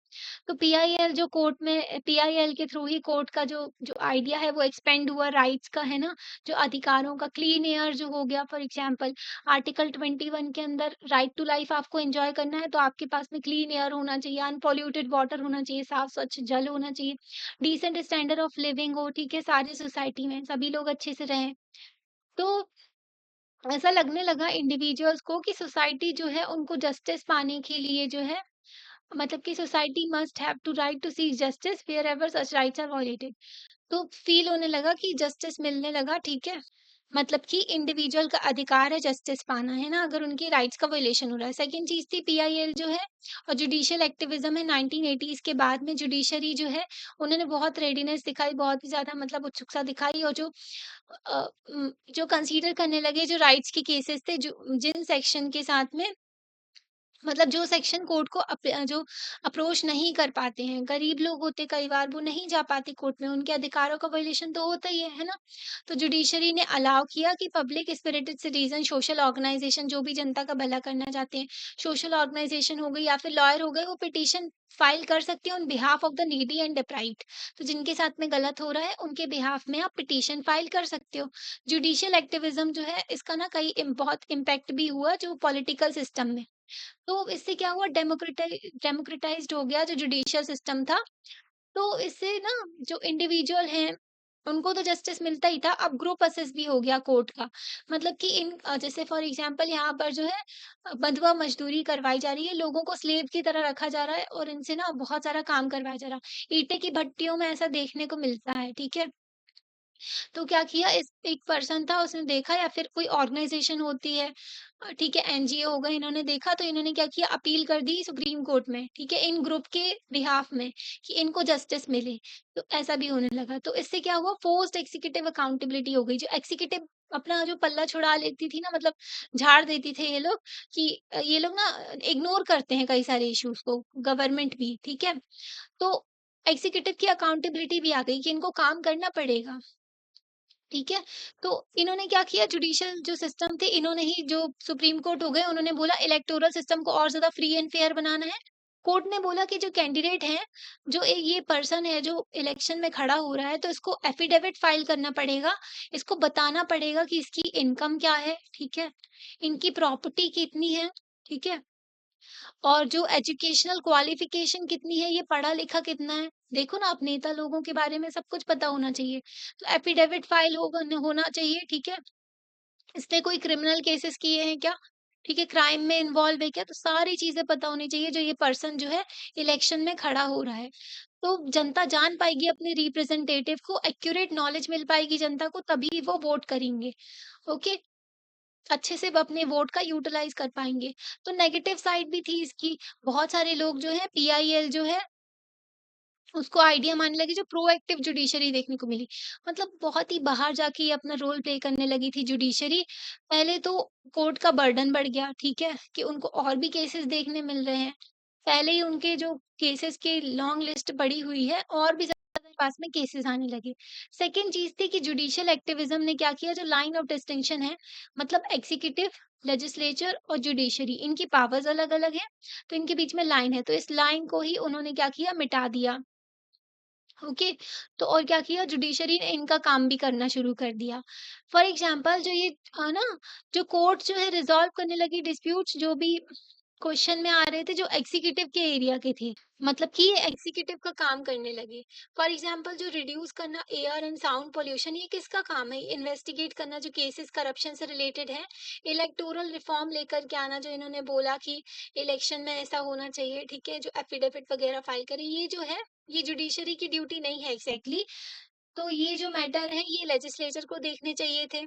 तो पीआईएल जो कोर्ट में पीआईएल के थ्रू ही कोर्ट का जो जो आइडिया है वो एक्सपेंड हुआ राइट्स का, है ना। जो अधिकारों का क्लीन एयर जो हो गया, फॉर एग्जांपल आर्टिकल 21 के अंदर राइट टू लाइफ आपको एंजॉय करना है तो आपके पास में क्लीन एयर होना चाहिए, अनपॉल्यूटेड वाटर होना चाहिए, साफ स्वच्छ जल होना चाहिए, डिसेंट स्टैंडर्ड ऑफ लिविंग हो, ठीक है, सारी सोसाइटी में सभी लोग अच्छे से रहें। तो ऐसा लगने लगा इंडिविजुअल्स को कि सोसाइटी जो है उनको जस्टिस पाने के लिए जो है, मतलब कि society must have to right to seek justice wherever such rights are violated. तो फील होने लगा कि जस्टिस मिलने लगा, ठीक है। मतलब कि इंडिविजुअल का अधिकार है जस्टिस पाना, है ना, अगर उनकी राइट्स का वायलेशन हो रहा है। सेकंड चीज़ थी पीआईएल जो है और जुडिशियल एक्टिविज्म है 1980s के बाद में जुडिशरी जो है, उन्होंने बहुत रेडीनेस दिखाई, बहुत ही ज़्यादा मतलब उत्सुकता दिखाई और जो कंसीडर करने लगे जो राइट्स के केसेस थे, जो जिन सेक्शन के साथ में मतलब जो सेक्शन कोर्ट को जो अप्रोच नहीं कर पाते हैं, गरीब लोग होते कई बार वो नहीं जा पाते कोर्ट में, उनके अधिकारों का वायलेशन तो होता ही है ना? तो जुडिशरी ने अलाउ किया कि public spirited citizen, social organisation जो भी जनता का भला करना चाहते हैं, सोशल ऑर्गनाइज़ेशन हो गई या फिर लॉयर हो गए, वो पिटीशन फाइल कर सकते हैं on behalf of the needy and deprived. तो जिनके साथ में गलत हो रहा है, उनके बिहाफ में आप पिटीशन फाइल कर सकते हो। जुडिशियल एक्टिविज़्म जो है, इसका ना कई बहुत इम्पैक्ट भी हुआ जो पॉलिटिकल सिस्टम में। तो इससे क्या हुआ, डेमोक्रेटाइज़्ड हो गया जो जुडिशियल सिस्टम था। तो इससे ना जो इंडिविजुअल हैं, उनको तो जस्टिस मिलता ही था, अब ग्रुप असेस भी हो गया कोर्ट का। मतलब कि जैसे फॉर एग्ज़ाम्पल यहाँ पर जो है बंधुआ मज़दूरी करवाई जा रही है, लोगों को स्लेव की तरह रखा जा रहा है और इनसे ना बहुत सारा काम करवाया जा रहा है। ईंटें की भट्टियों में ऐसा देखने को मिलता है, ठीक है? तो क्या किया, इस एक पर्सन था उसने देखा या फिर कोई ऑर्गेनाइजेशन होती है, ठीक है, एनजीओ हो गए, इन्होंने देखा तो इन्होंने क्या किया, अपील कर दी सुप्रीम कोर्ट में, ठीक है, इन ग्रुप के बिहाफ में कि इनको जस्टिस मिले। तो ऐसा भी होने लगा, तो इससे क्या हुआ, फोर्स्ड एग्जीक्यूटिव अकाउंटेबिलिटी हो गई। जो एग्जीक्यूटिव अपना जो पल्ला छुड़ा लेती थी ना, मतलब झाड़ देती थे ये लोग कि ये लोग ना इग्नोर करते हैं कई सारे इश्यूज को, गवर्नमेंट भी, ठीक है। तो एग्जीक्यूटिव की अकाउंटेबिलिटी भी आ गई कि इनको काम करना पड़ेगा, ठीक है? तो इन्होंने क्या किया, जुडिशियल जो सिस्टम थे इन्होंने ही, जो सुप्रीम कोर्ट हो गए, उन्होंने बोला इलेक्टोरल सिस्टम को और ज़्यादा फ्री एंड फेयर बनाना है। कोर्ट ने बोला कि जो कैंडिडेट हैं, जो ये पर्सन है जो इलेक्शन में खड़ा हो रहा है, तो इसको एफिडेविट फाइल करना पड़ेगा, इसको बताना पड़ेगा कि इसकी इनकम क्या है, ठीक है? इनकी प्रॉपर्टी कितनी है, ठीक है? और जो एजुकेशनल क्वालिफ़िकेशन कितनी है, ये पढ़ा-लिखा कितना है। देखो ना, आप नेता लोगों के बारे में सब कुछ पता होना चाहिए। तो एफिडेविट फाइल होना चाहिए, ठीक है? इसने कोई क्रिमिनल केसेस किए हैं क्या? ठीक है, क्राइम में इन्वॉल्व है क्या? तो सारी चीज़ें पता होनी चाहिए जो ये पर्सन जो है इलेक्शन में खड़ा हो रहा है। तो जनता जान पाएगी अपने रिप्रेजेंटेटिव को, एक्यूरेट नॉलेज मिल पाएगी जनता को, तभी वो वोट करेंगे। ओके? अच्छे से वो अपने वोट का यूटिलाइज़ कर पाएँगे। तो नेगेटिव साइड भी थी इसकी। बहुत सारे लोग जो हैं पीआईएल जो है उसको आइडिया मानने लगे, जो प्रोएक्टिव जुडिशरी देखने को मिली। मतलब बहुत ही बाहर जाके ये अपना रोल प्ले करने लगी थी जुडिशरी। पहले तो कोर्ट का बर्डन बढ़ गया, ठीक है? कि उनको और भी केसेस देखने मिल रहे हैं। पहले ही उनके जो केसेस की लॉन्ग लिस्ट पड़ी हुई है, और भी ज़्यादा पास में केसेस आने लगे। सेकंड चीज़ थी कि जुडिशियल एक्टिविज़्म ने क्या किया, जो लाइन ऑफ डिस्टिंक्शन है, मतलब एग्ज़ीक्यूटिव, लेजिस्लेचर और जुडिशरी, इनकी पावर्स अलग-अलग हैं, तो इनके बीच में लाइन है। तो इस लाइन को ही उन्होंने क्या किया, मिटा दिया। ओके। तो और क्या किया, जुडिशरी ने इनका काम भी करना शुरू कर दिया। फॉर एग्जांपल जो ये ना, जो कोर्ट जो है रिजॉल्व करने लगी डिस्प्यूट्स, जो भी क्वेश्चन में आ रहे थे जो एग्जीक्यूटिव के एरिया के थे, मतलब कि ये एग्जीक्यूटिव का काम करने लगे। फॉर एग्जांपल जो रिड्यूस करना एयर एंड साउंड पोल्यूशन, ये किसका काम है, इन्वेस्टिगेट करना जो केसेस करप्शन से रिलेटेड है। इलेक्टोरल रिफॉर्म लेकर के आना, जो इन्होंने बोला कि इलेक्शन में ऐसा होना चाहिए, ठीक है, जो एफिडेविट वगैरह फाइल करे, ये जो है ये जुडिशरी की ड्यूटी नहीं है एग्जैक्टली। तो ये जो मैटर है ये लेजिस्लेचर को देखने चाहिए थे।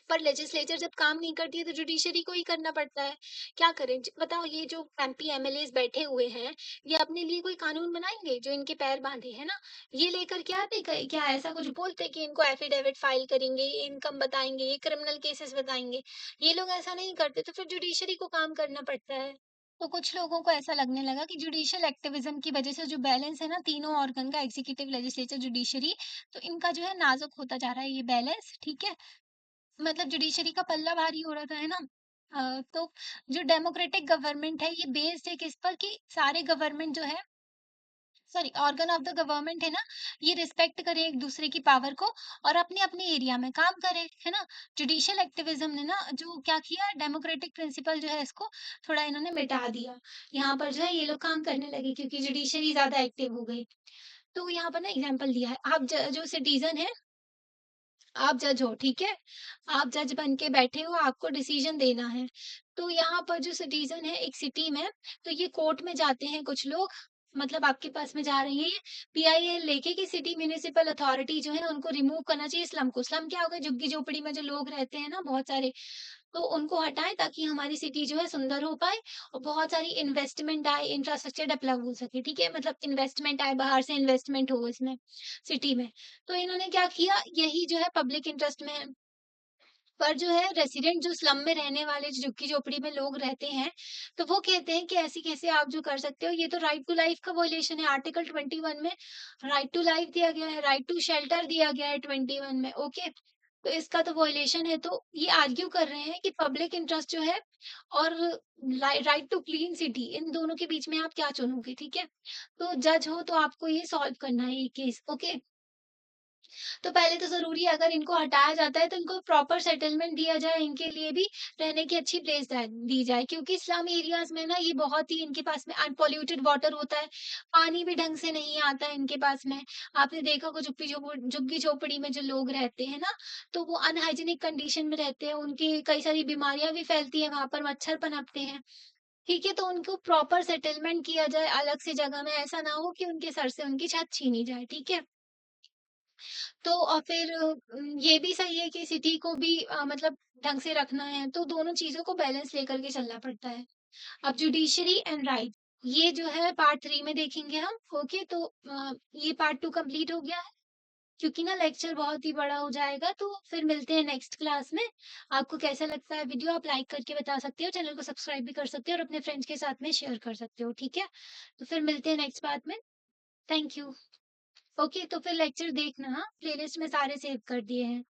पर लेजिस्लेचर जब काम नहीं करती है तो जुडिशरी को ही करना पड़ता है। क्या करें, बताओ, ये जो एमपी एमएलएस बैठे हुए हैं, ये अपने लिए कोई कानून बनाएंगे जो इनके पैर बांधे, है ना। ये लेकर क्या आते, क्या ऐसा कुछ बोलते कि इनको एफिडेविट फाइल करेंगे, ये इनकम बताएंगे, ये क्रिमिनल केसेस बताएंगे। ये लोग ऐसा नहीं करते, तो फिर जुडिशरी को काम करना पड़ता है। तो कुछ लोगों को ऐसा लगने लगा कि जुडिशियल एक्टिविज्म की वजह से जो बैलेंस है ना तीनों ऑर्गन का, एग्जीक्यूटिव, लेजिस्लेचर, जुडिशरी, तो इनका जो है नाजुक होता जा रहा है ये बैलेंस, ठीक है। मतलब जुडिशरी का पल्ला भारी हो रहा था, है ना? तो जो डेमोक्रेटिक गवर्नमेंट है ये बेस्ड है किस पर कि सारे गवर्नमेंट जो है sorry organ of the government है ना, ये रिस्पेक्ट करें एक दूसरे की पावर को और अपने अपने एरिया में काम करें, है ना? जुडिशियल एक्टिविज्म ने ना जो क्या किया डेमोक्रेटिक प्रिंसिपल जो है इसको थोड़ा इन्होंने मिटा दिया। यहाँ पर जो है ये लोग काम करने लगे क्योंकि जुडिशरी ज्यादा एक्टिव हो गई। तो यहाँ पर ना एग्जाम्पल दिया है, आप जो सिटीजन है, आप जज हो, ठीक है? आप जज बन के बैठे हो, आपको डिसीजन देना है। तो यहाँ पर जो सिटीज़न है एक सिटी में, तो ये कोर्ट में जाते हैं कुछ लोग, मतलब आपके पास में जा रही है ये पीआईएल लेके कि सिटी म्युनिसिपल अथॉरिटी जो है उनको रिमूव करना चाहिए स्लम को। स्लम क्या होगा? झुग्गी-झोपड़ी में जो लोग रहते हैं ना बहुत सारे, तो उनको हटाएँ ताकि हमारी सिटी जो है सुंदर हो पाए और बहुत सारी इन्वेस्टमेंट आए, इंफ्रास्ट्रक्चर डेवलप हो सके, ठीक है? मतलब इन्वेस्टमेंट आए, बाहर से इन्वेस्टमेंट हो इसमें, सिटी में। तो इन्होंने क्या किया, यही जो है पब्लिक इंटरेस्ट में है। पर जो है रेसिडेंट जो स्लम में रहने वाले जो झुग्गी-झोपड़ी में लोग रहते हैं, तो वो कहते हैं कि ऐसे कैसे आप जो कर सकते हो, ये तो राइट टू लाइफ का वायलेशन है। आर्टिकल 21 में राइट टू लाइफ दिया गया है, राइट टू शेल्टर दिया गया है 21 में, ओके। तो इसका तो वायलेशन है, तो ये आर्ग्यू कर रहे हैं कि पब्लिक इंटरेस्ट जो है और राइट टू क्लीन सिटी, इन दोनों के बीच में आप क्या चुनोगे, ठीक है? तो जज हो तो आपको ये सॉल्व करना है ये केस, ओके। तो पहले तो ज़रूरी है अगर इनको हटाया जाता है तो इनको प्रॉपर सेटलमेंट दिया जाए, इनके लिए भी रहने की अच्छी प्लेस दी जाए क्योंकि स्लम एरियाज़ में ना ये बहुत ही इनके पास में अनपॉल्यूटेड वाटर होता है, पानी भी ढंग से नहीं आता है इनके पास में। आपने देखा होगा झुग्गी-झोपड़ी में जो लोग रहते हैं ना, तो वो अनहाइजीनिक कंडीशन में रहते हैं, उनकी कई सारी बीमारियाँ भी फैलती हैं, वहाँ पर मच्छर पनपते हैं। ठीक है, तो उनको प्रॉपर सेटलमेंट किया जाए अलग से जगह में, ऐसा ना हो कि उनके सर से उनकी छत छीनी जाए, ठीक है? तो फिर ये भी सही है कि सिटी को भी मतलब ढंग से रखना है, तो दोनों चीज़ों को बैलेंस लेकर के चलना पड़ता है। अब जुडिशरी एंड राइट, ये जो है पार्ट 3 में देखेंगे हम, ओके? तो ये पार्ट 2 कंप्लीट हो गया है, क्योंकि ना लेक्चर बहुत ही बड़ा हो जाएगा, तो फिर मिलते हैं नेक्स्ट क्लास में। आपको कैसा लगता है वीडियो आप लाइक करके बता सकते हो, चैनल को सब्सक्राइब भी कर सकते हो और अपने फ्रेंड्स के साथ में शेयर कर सकते हो, ठीक है? तो फिर मिलते हैं नेक्स्ट पार्ट में। Thank you. ओके, तो फिर लेक्चर देखना हाँ, प्लेलिस्ट में सारे सेव कर दिए हैं।